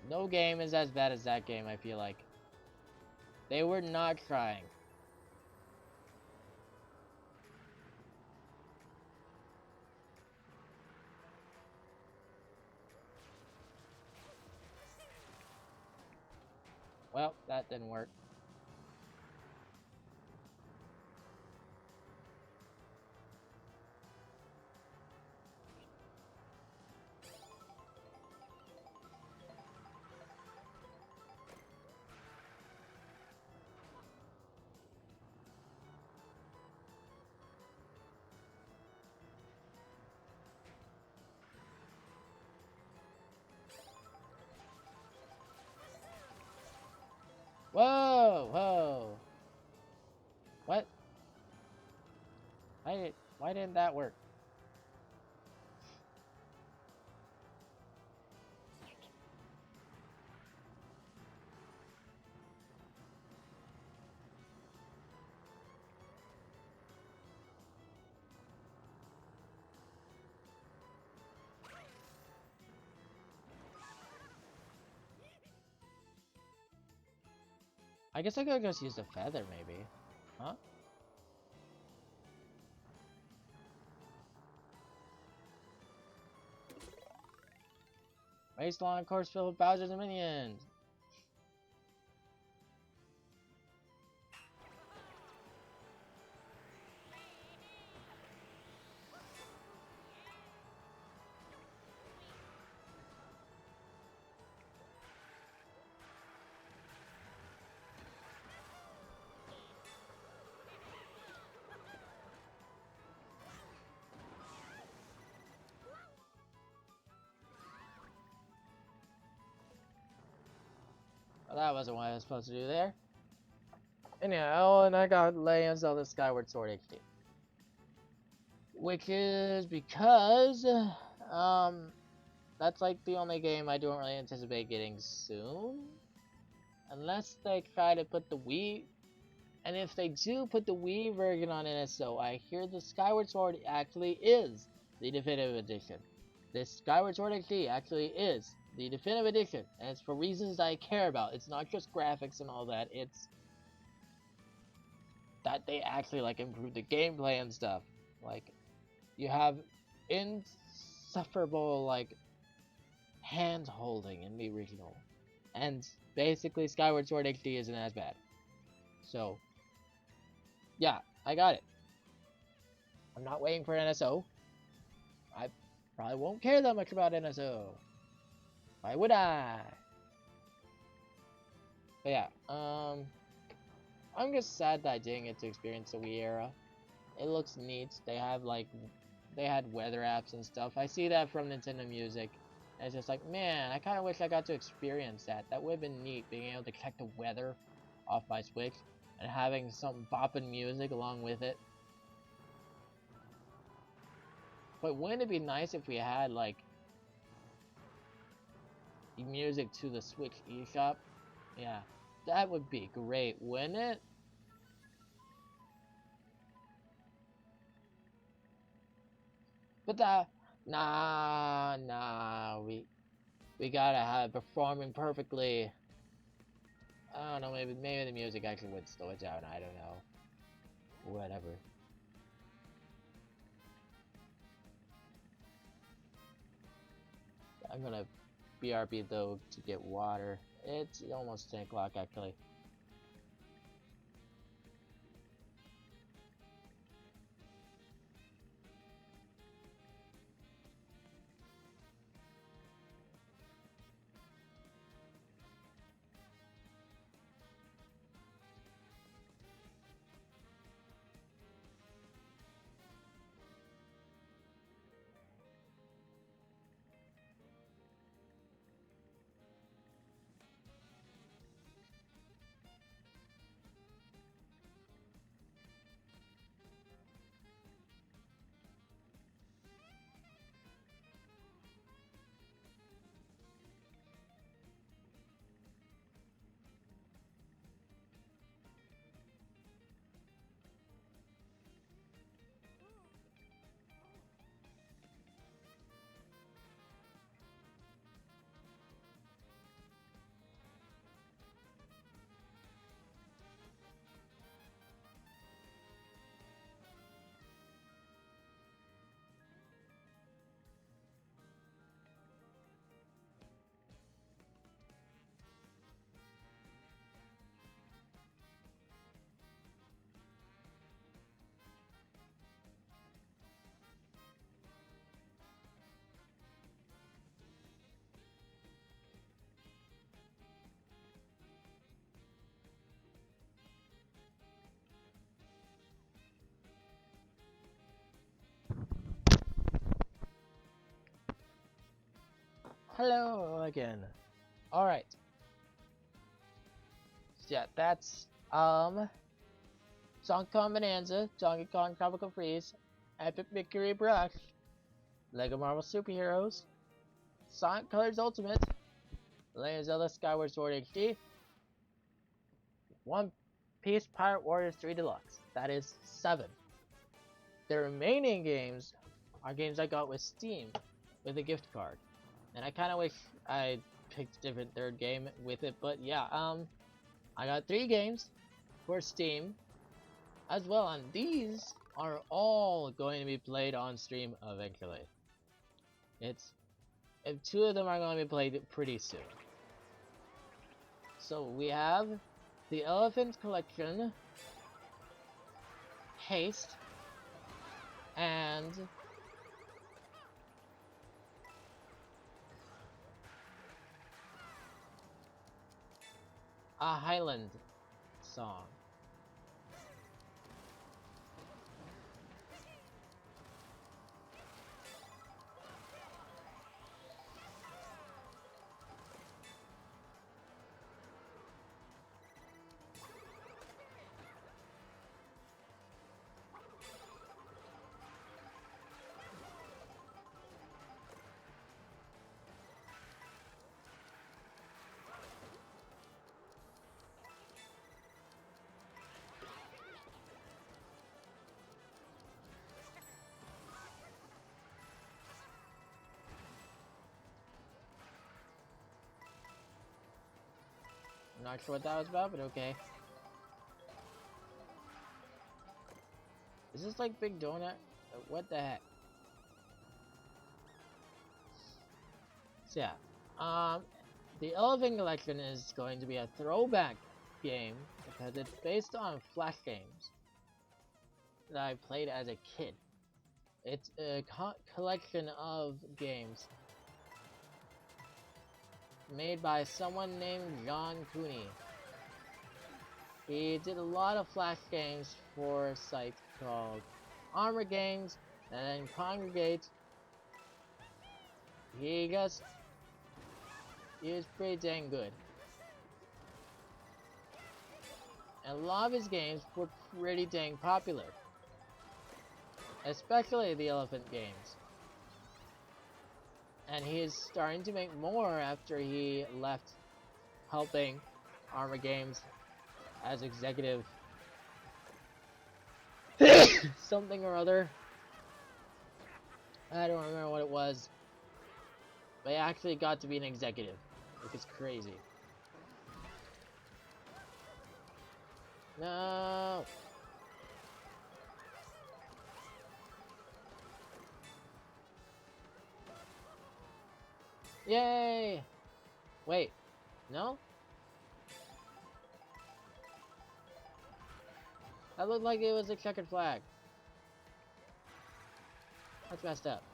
No game is as bad as that game, I feel like. They were not trying. Well, that didn't work. Whoa, whoa. What? Why didn't that work? I guess I could just use the feather, maybe. Huh? Race along a course filled with Bowser's and minions. Well, that wasn't what I was supposed to do there. Anyhow, and I got Legend of Zelda Skyward Sword HD. Which is because, that's like the only game I don't really anticipate getting soon. Unless they try to put the Wii, and if they do put the Wii version on NSO, I hear the Skyward Sword actually is the definitive edition. This Skyward Sword HD actually is the definitive edition, and it's for reasons I care about. It's not just graphics and all that, it's that they actually like improve the gameplay and stuff. Like, you have insufferable like hand holding in the original, and basically Skyward Sword HD isn't as bad. So yeah, I got it. I'm not waiting for NSO. I probably won't care that much about NSO. Why would I? But yeah, I'm just sad that I didn't get to experience the Wii era. It looks neat. They had weather apps and stuff. I see that from Nintendo Music. And it's just like, man, I kind of wish I got to experience that. That would have been neat, being able to check the weather off my Switch and having some bopping music along with it. But wouldn't it be nice if we had like music to the Switch eShop? Yeah, that would be great, wouldn't it? But nah, we gotta have it performing perfectly. I don't know, maybe the music actually would slow it down. I don't know. Whatever. I'm gonna BRB though to get water. It's almost 10 o'clock actually. Hello again. Alright. Yeah, that's Donkey Kong Bonanza, Donkey Kong Tropical Freeze, Epic Victory Brush, Lego Marvel Superheroes, Sonic Colors Ultimate, Legend of Zelda Skyward Sword HD, One Piece Pirate Warriors 3 Deluxe. That is 7. The remaining games are games I got with Steam with a gift card. And I kinda wish I picked a different third game with it, but yeah, I got 3 games for Steam as well, and these are all going to be played on stream eventually. And 2 of them are going to be played pretty soon. So we have the Elephant Collection, Haste, and a Highland song. I'm not sure what that was about, but okay. Is this like Big Donut? What the heck? So yeah, the Elephant Collection is going to be a throwback game because it's based on Flash games that I played as a kid. It's a collection of games made by someone named John Cooney. He did a lot of Flash games for a site called Armor Games and then Congregate. He was pretty dang good. And a lot of his games were pretty dang popular. Especially the Elephant games. And he is starting to make more after he left helping Armor Games as executive something or other. I don't remember what it was. But he actually got to be an executive, which is crazy. No! Yay! Wait, no? That looked like it was a checkered flag. That's messed up.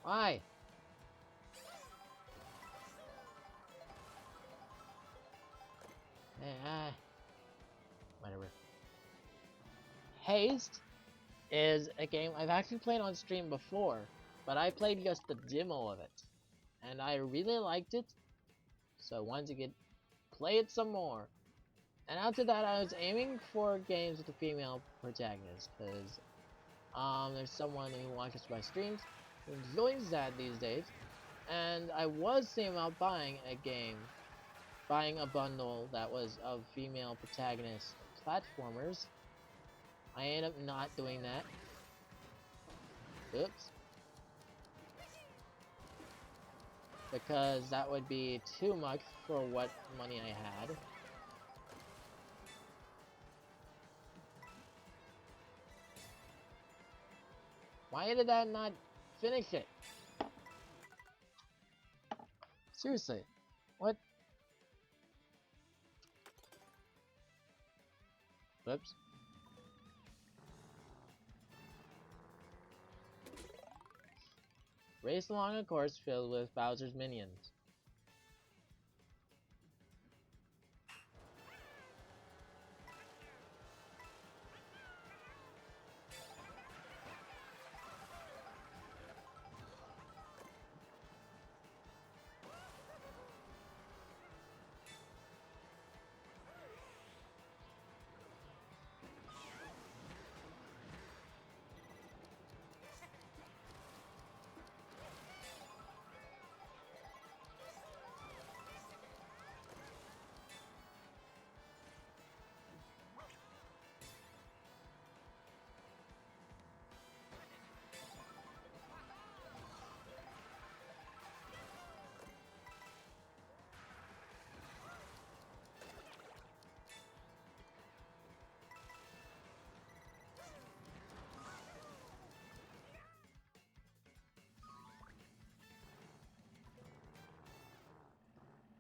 Why? Whatever. Haste is a game I've actually played on stream before, but I played just the demo of it, and I really liked it, so I wanted to play it some more. And after that, I was aiming for games with a female protagonist, because there's someone who watches my streams who enjoys that these days, and I was thinking about buying a bundle that was of female protagonist platformers. I ended up not doing that. Oops. Because that would be too much for what money I had. Why did that not finish it? Seriously. What? Whoops. Race along a course filled with Bowser's minions.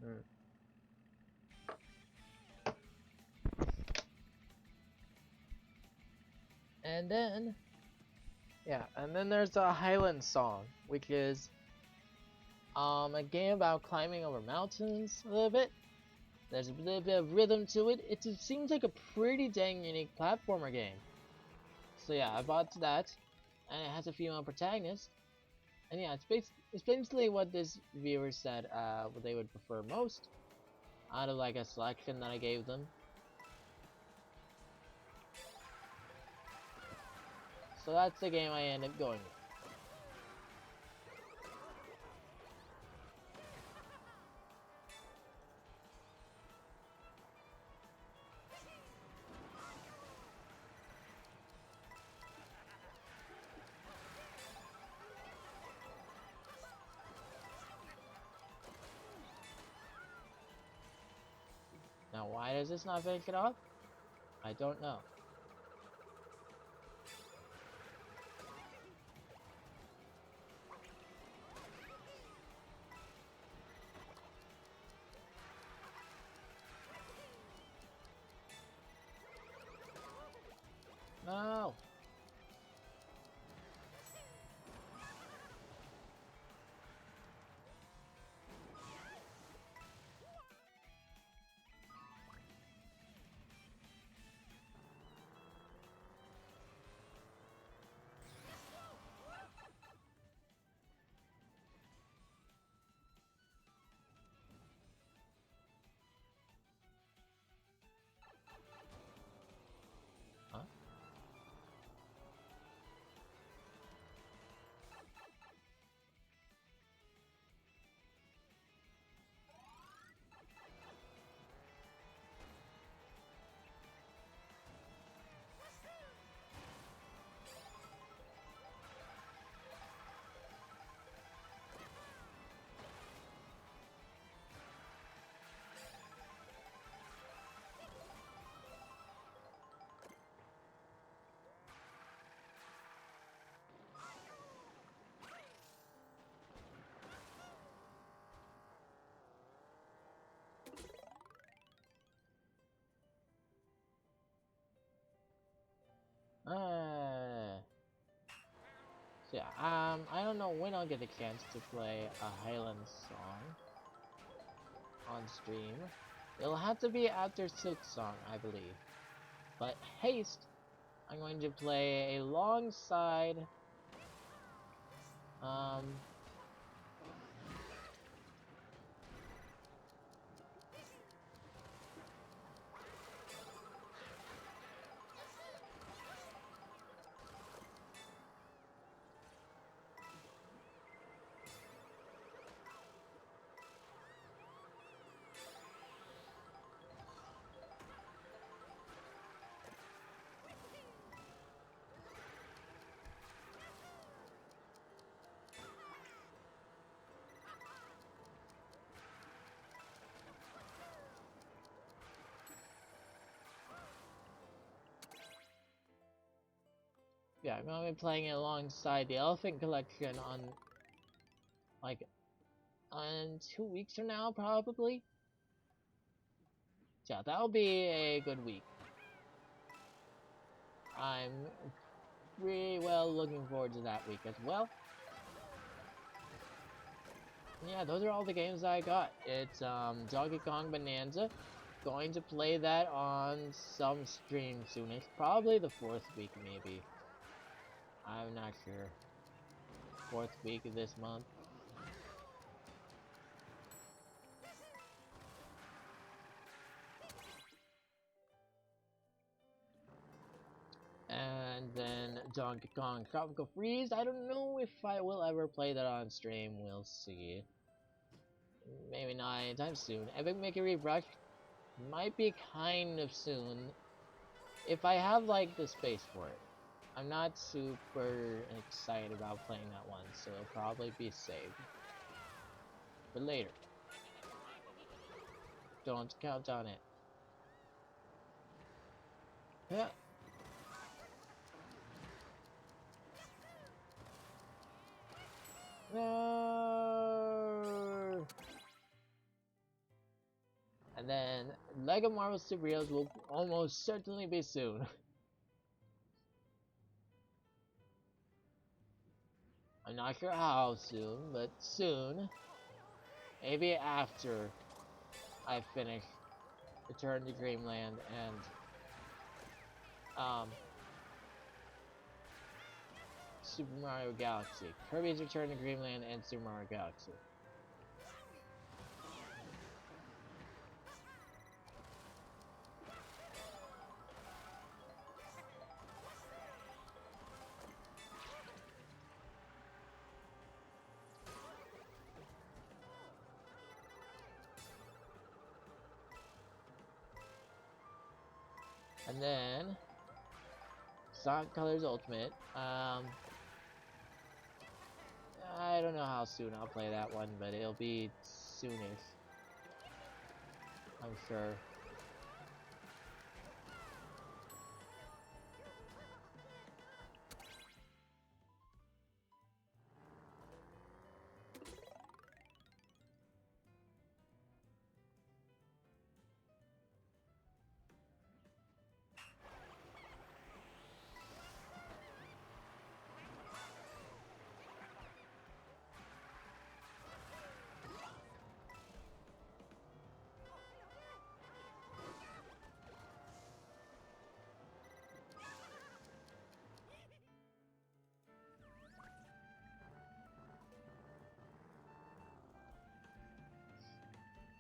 Mm. And then, yeah, and then there's the Highland Song, which is a game about climbing over mountains a little bit. There's a little bit of rhythm to it. It seems like a pretty dang unique platformer game. So yeah, I bought that, and it has a female protagonist. And yeah, it's basically what this viewer said what they would prefer most out of like a selection that I gave them. So that's the game I end up going with. Now, why does this not finish it off? I don't know. No! Huh? So yeah, I don't know when I'll get a chance to play a Highland Song on stream. It'll have to be after Silk Song, I believe. But haste, I'm going to play alongside um yeah, I'm gonna be playing it alongside the Elephant Collection on like on 2 weeks from now probably. So yeah, that'll be a good week. I'm pretty well looking forward to that week as well. Yeah, those are all the games I got. It's Donkey Kong Bonanza. Going to play that on some stream soonish. Probably the 4th week maybe. I'm not sure. 4th week of this month. And then Donkey Kong Tropical Freeze. I don't know if I will ever play that on stream. We'll see. Maybe not anytime soon. Epic Mickey Refresh might be kind of soon. If I have like the space for it. I'm not super excited about playing that one, so it'll probably be saved for later. Don't count on it. Yeah. No. And then Lego Marvel Superheroes will almost certainly be soon. I'm not sure how soon, but soon. Maybe after I finish Return to Dreamland and Super Mario Galaxy. Kirby's Return to Dreamland and Super Mario Galaxy. And then Sonic Colors Ultimate. I don't know how soon I'll play that one, but it'll be soonish, I'm sure.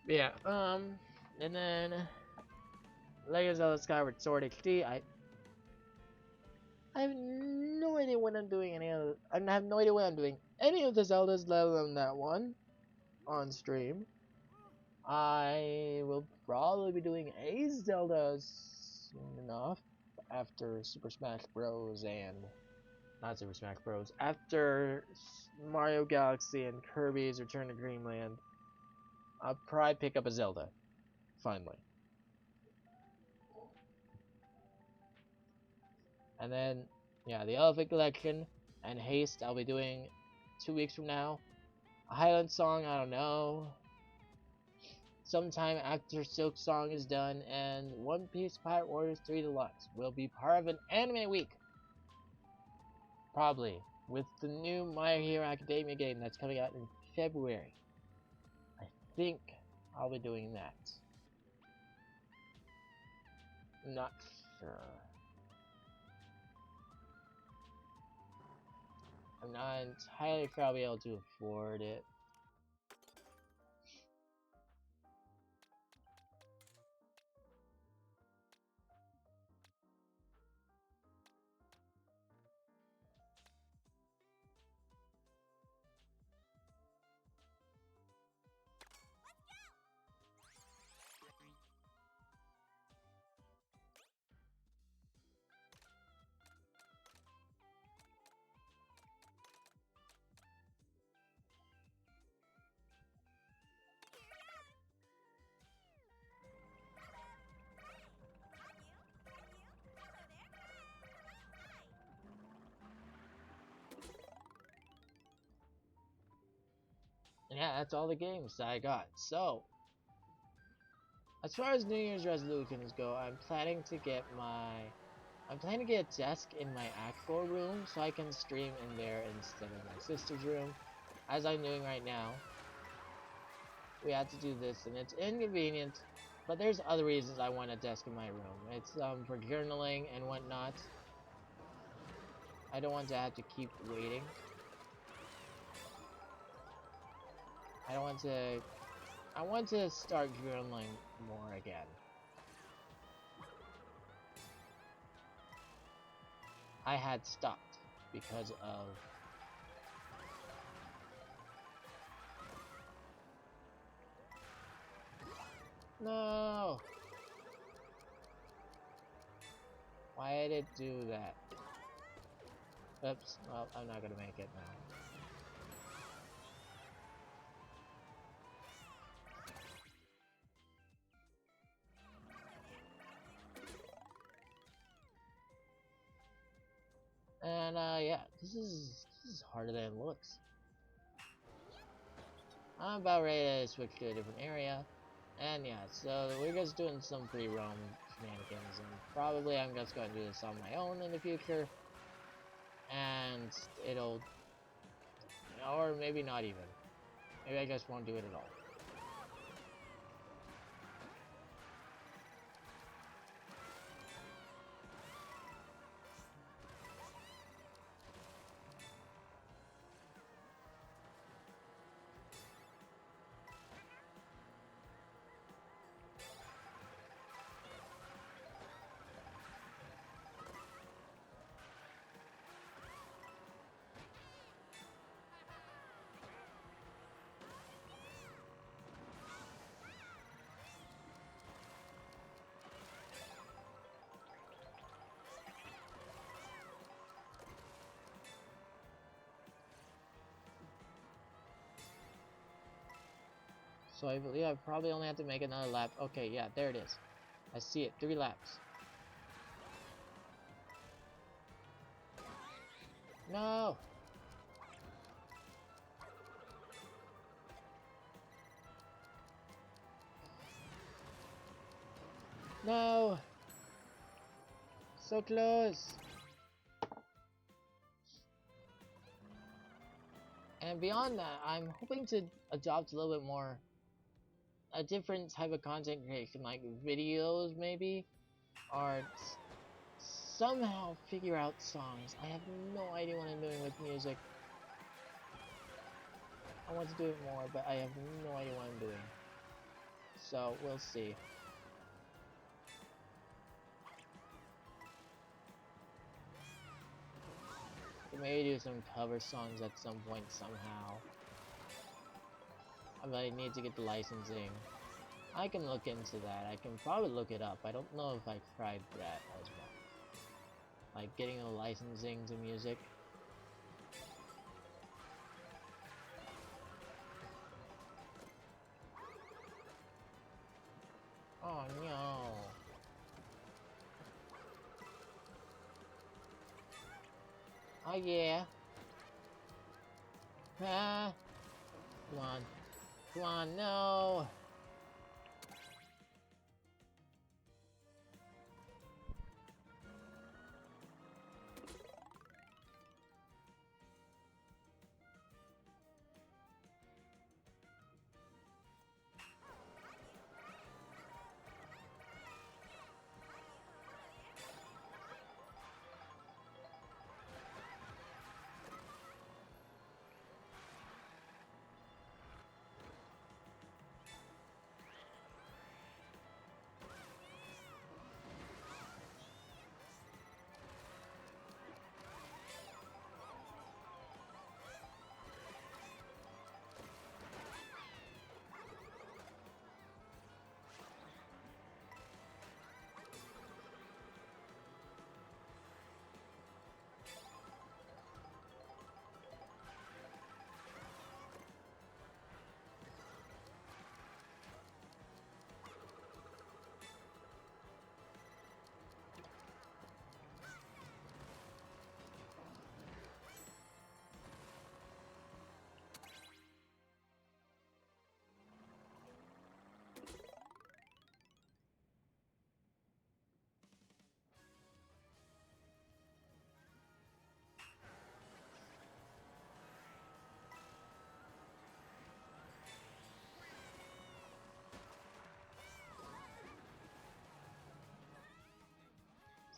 Yeah, and then Legend of Zelda Skyward Sword HD. I have no idea when I'm doing any of. I have no idea when I'm doing any of the Zeldas, let alone that one, on stream. I will probably be doing a Zelda soon enough after Super Smash Bros. And not Super Smash Bros. After Mario Galaxy and Kirby's Return to Dreamland, I'll probably pick up a Zelda. Finally. And then, yeah, the Elephant Collection and Haste I'll be doing 2 weeks from now. A Highland Song, I don't know. Sometime after Silk Song is done, and One Piece Pirate Warriors 3 Deluxe will be part of an anime week. Probably. With the new My Hero Academia game that's coming out in February. I think I'll be doing that. I'm not sure. I'm not entirely sure I'll be able to afford it. And yeah, that's all the games I got. So, as far as New Year's resolutions go, I'm planning to get a desk in my actual room so I can stream in there instead of my sister's room, as I'm doing right now. We had to do this, and it's inconvenient, but there's other reasons I want a desk in my room. It's for journaling and whatnot. I don't want to have to keep waiting. I want to start journaling more again. I had stopped because of no. Why did it do that? Oops. Well, I'm not gonna make it now. And yeah, this is harder than it looks. I'm about ready to switch to a different area. And yeah, so we're just doing some free roam shenanigans, and probably I'm just going to do this on my own in the future, and it'll, or maybe not even. Maybe I just won't do it at all. So I believe I probably only have to make another lap. Okay, yeah, there it is. I see it. 3 laps. No! No! So close! And beyond that, I'm hoping to adopt a little bit more a different type of content creation, like videos maybe, or somehow figure out songs. I have no idea what I'm doing with music. I want to do it more, but I have no idea what I'm doing. So, we'll see. Maybe do some cover songs at some point somehow. But I need to get the licensing. I can look into that. I can probably look it up. I don't know if I tried that as well. Like getting the licensing to music. Oh no. Oh yeah. Ah. Come on. Come on, no.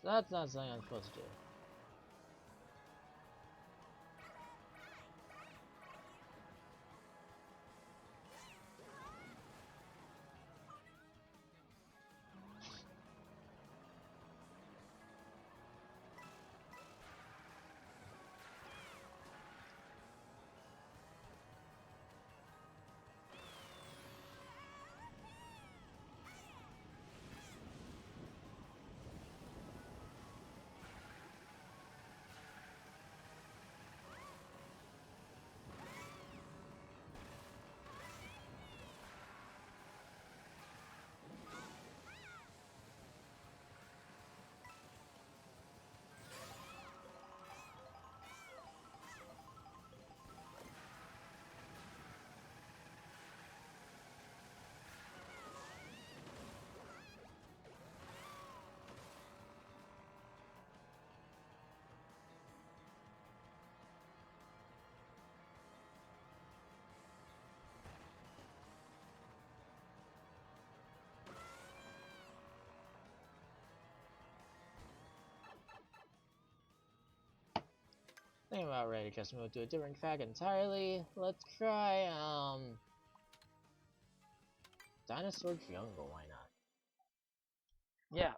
So that's not something I'm supposed to do. I'm about ready to just move to a different track entirely. Let's try, Dinosaur Jungle, why not? Yeah.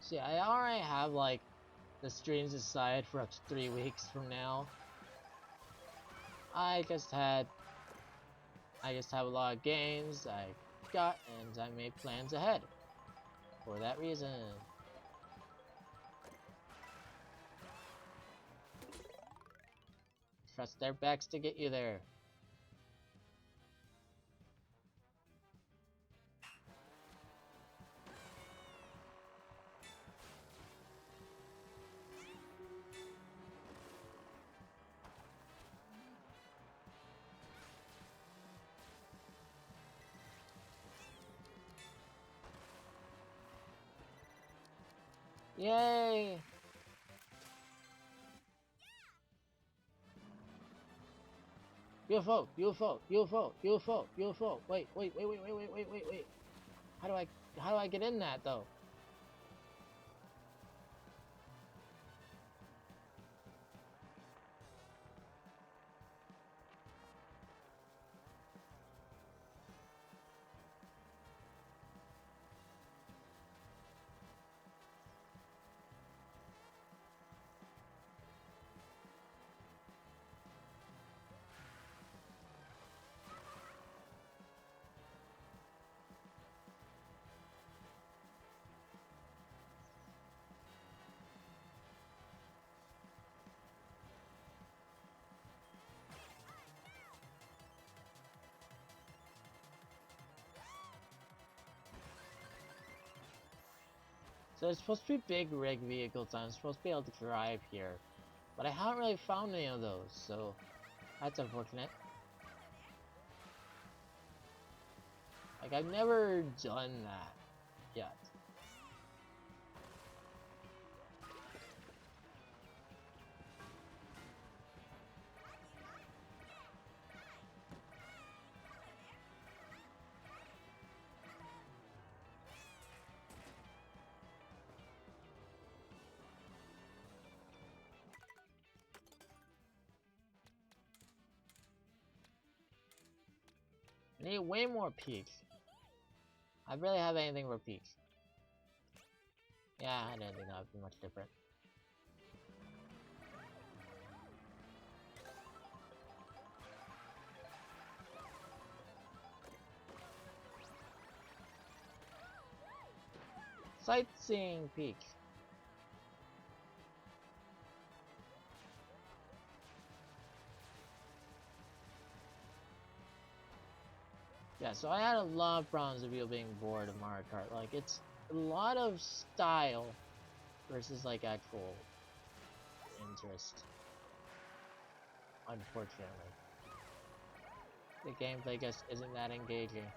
See, I already have, like, the streams decided for up to 3 weeks from now. I just have a lot of games I got, and I made plans ahead. For that reason. Trust their backs to get you there. Yay! UFO, UFO, UFO, UFO, UFO. Wait. How do I get in that though? So there's supposed to be big rig vehicles I'm supposed to be able to drive here. But I haven't really found any of those, so that's unfortunate. Like, I've never done that yet. I need way more peaks. I barely have anything for peaks. Yeah, I didn't think that would be much different. Sightseeing peak. Yeah, so I had a lot of problems with people being bored of Mario Kart. Like, it's a lot of style versus, like, actual interest. Unfortunately. The gameplay just isn't that engaging.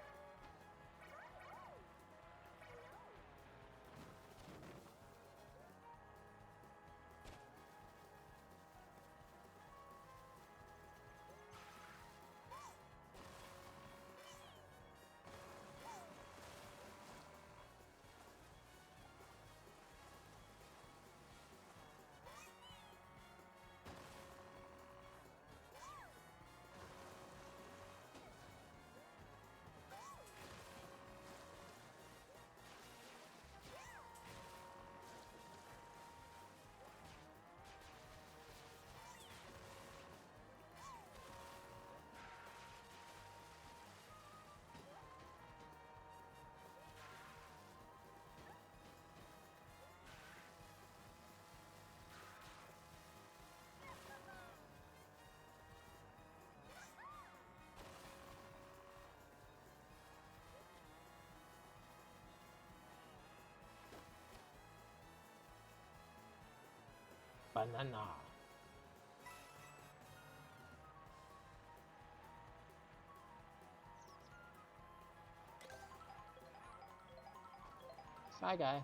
Banana. Shy guy.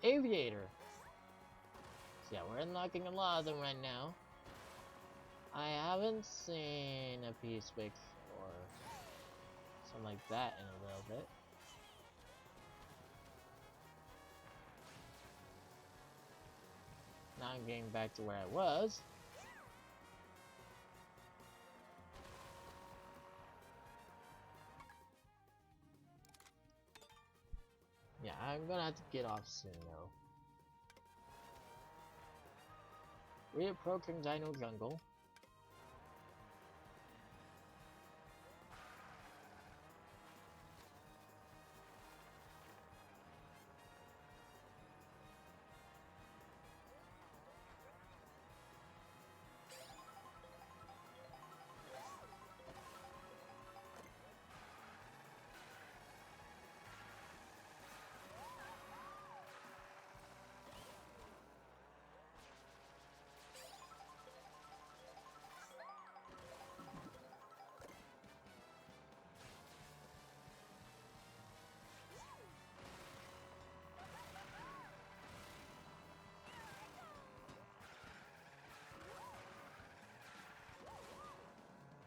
Aviator. So yeah, we're unlocking a lot of them right now. I haven't seen a piece big or something like that in a little bit. on getting back to where I was. Yeah, I'm gonna have to get off soon though. Reapproaching Dino Jungle.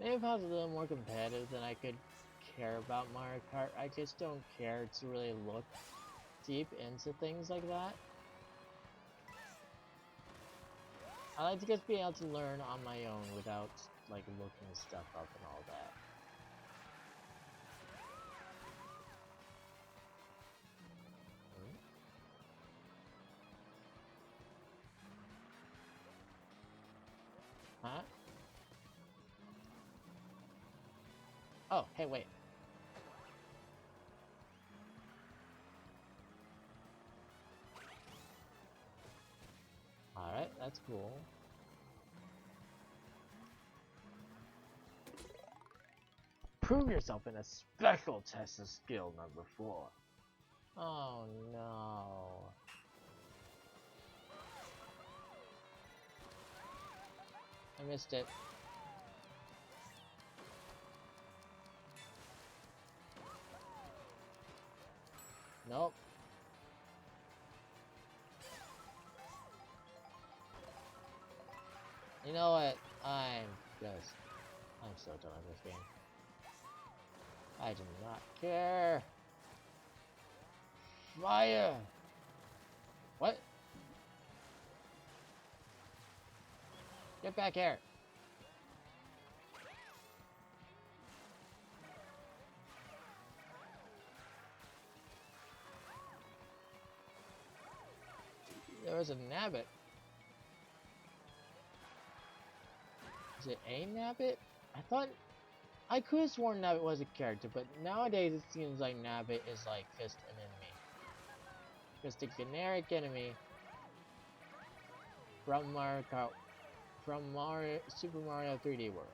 Maybe if I was a little more competitive, then I could care about Mario Kart. I just don't care to really look deep into things like that. I like to just be able to learn on my own without, like, looking stuff up and all that. Huh? Oh, hey, wait. Alright, that's cool. Prove yourself in a special test of skill number 4. Oh no. I missed it. Nope. You know what? I'm so done with this game. I do not care. Fire! What? Get back here! There was a nabbit. Is it a nabbit? I could have sworn Nabbit was a character, but nowadays it seems like Nabbit is like just an enemy. Just a generic enemy from Super Mario 3D World.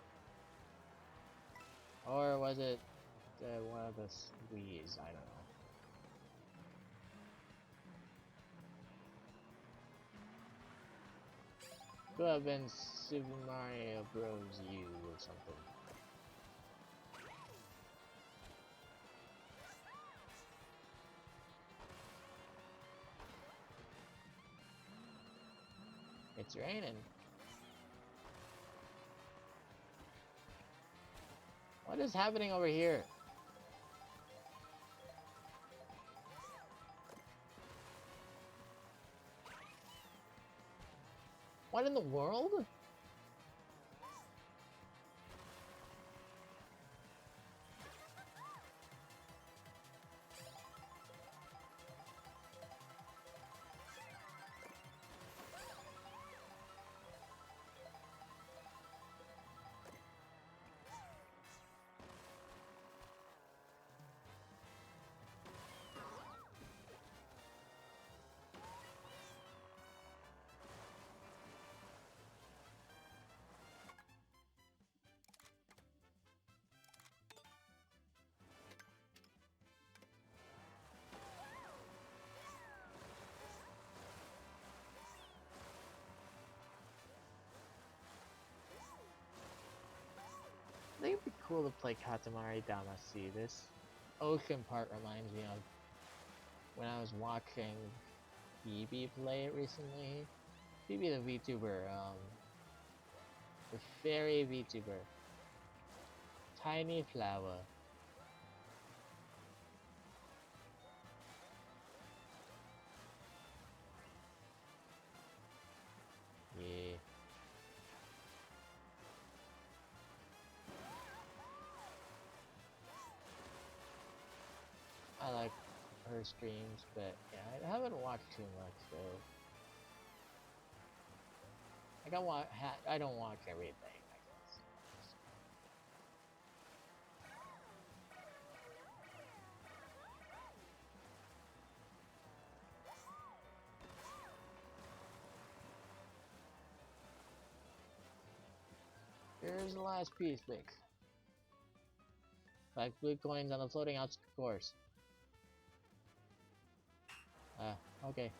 Or was it one of the Wii's? I don't know. Could have been Super Mario Bros. U or something. It's raining. What is happening over here? What in the world? I think it'd be cool to play Katamari Damacy. This ocean part reminds me of when I was watching BB play it recently. BB the VTuber, the fairy VTuber. Tiny Flower. her streams, but yeah, I haven't watched too much, so I don't watch everything, I guess. Here's the last piece, Vic. 5 blue coins on the floating out course. Okay.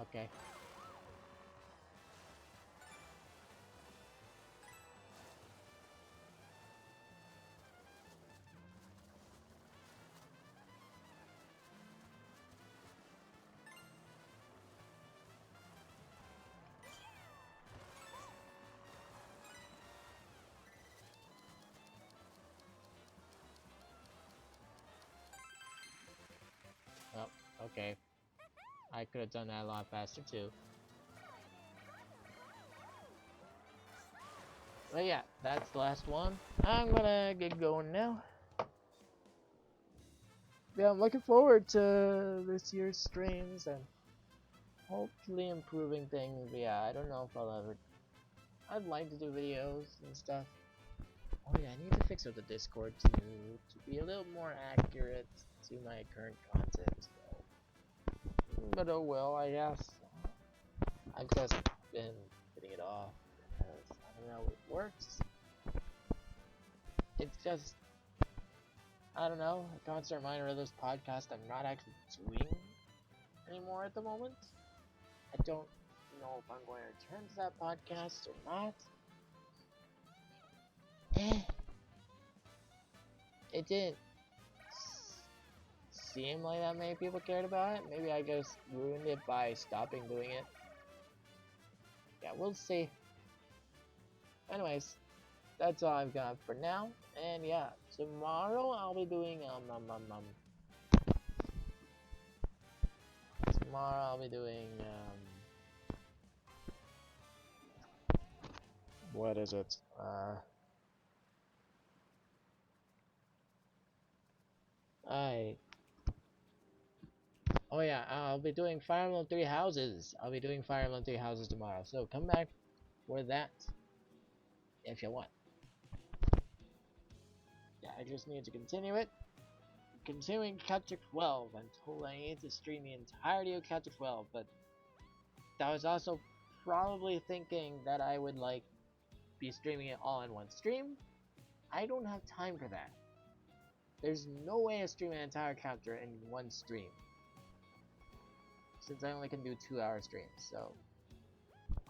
Okay. Oh, okay. I could have done that a lot faster too. But yeah, that's the last one. I'm gonna get going now. Yeah, I'm looking forward to this year's streams and hopefully improving things. But yeah, I don't know if I'll ever. I'd like to do videos and stuff. Oh yeah, I need to fix up the Discord to be a little more accurate to my current content. So. But oh well, I guess. I've just been putting it off because I don't know, it works. It's just, I don't know, a constant reminder of this podcast I'm not actually doing anymore at the moment. I don't know if I'm going to return to that podcast or not. It didn't seem like that many people cared about it. Maybe I just ruined it by stopping doing it. Yeah, we'll see. Anyways, that's all I've got for now. And yeah, tomorrow I'll be doing tomorrow I'll be doing what is it? I Oh yeah, I'll be doing Fire Emblem 3 Houses. I'll be doing Fire Emblem 3 Houses tomorrow. So come back for that if you want. Yeah, I just need to continue it. Continuing Chapter 12. I'm told I need to stream the entirety of Chapter 12, but I was also probably thinking that I would like be streaming it all in one stream. I don't have time for that. There's no way I stream an entire chapter in one stream, since I only can do 2-hour streams, so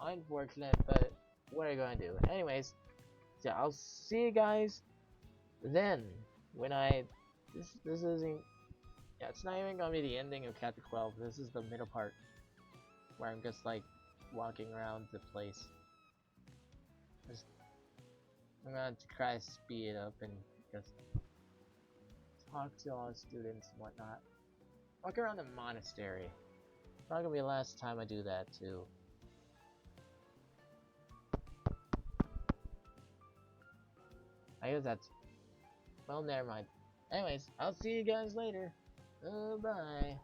unfortunate, but what are you gonna do? Anyways, so I'll see you guys then when this isn't, yeah, it's not even gonna be the ending of chapter 12. This is the middle part where I'm just like walking around the place. I'm gonna try to speed it up and just talk to all the students and whatnot. Walk around the monastery. It's not gonna be the last time I do that too. I guess that's, well, never mind. Anyways, I'll see you guys later. Bye.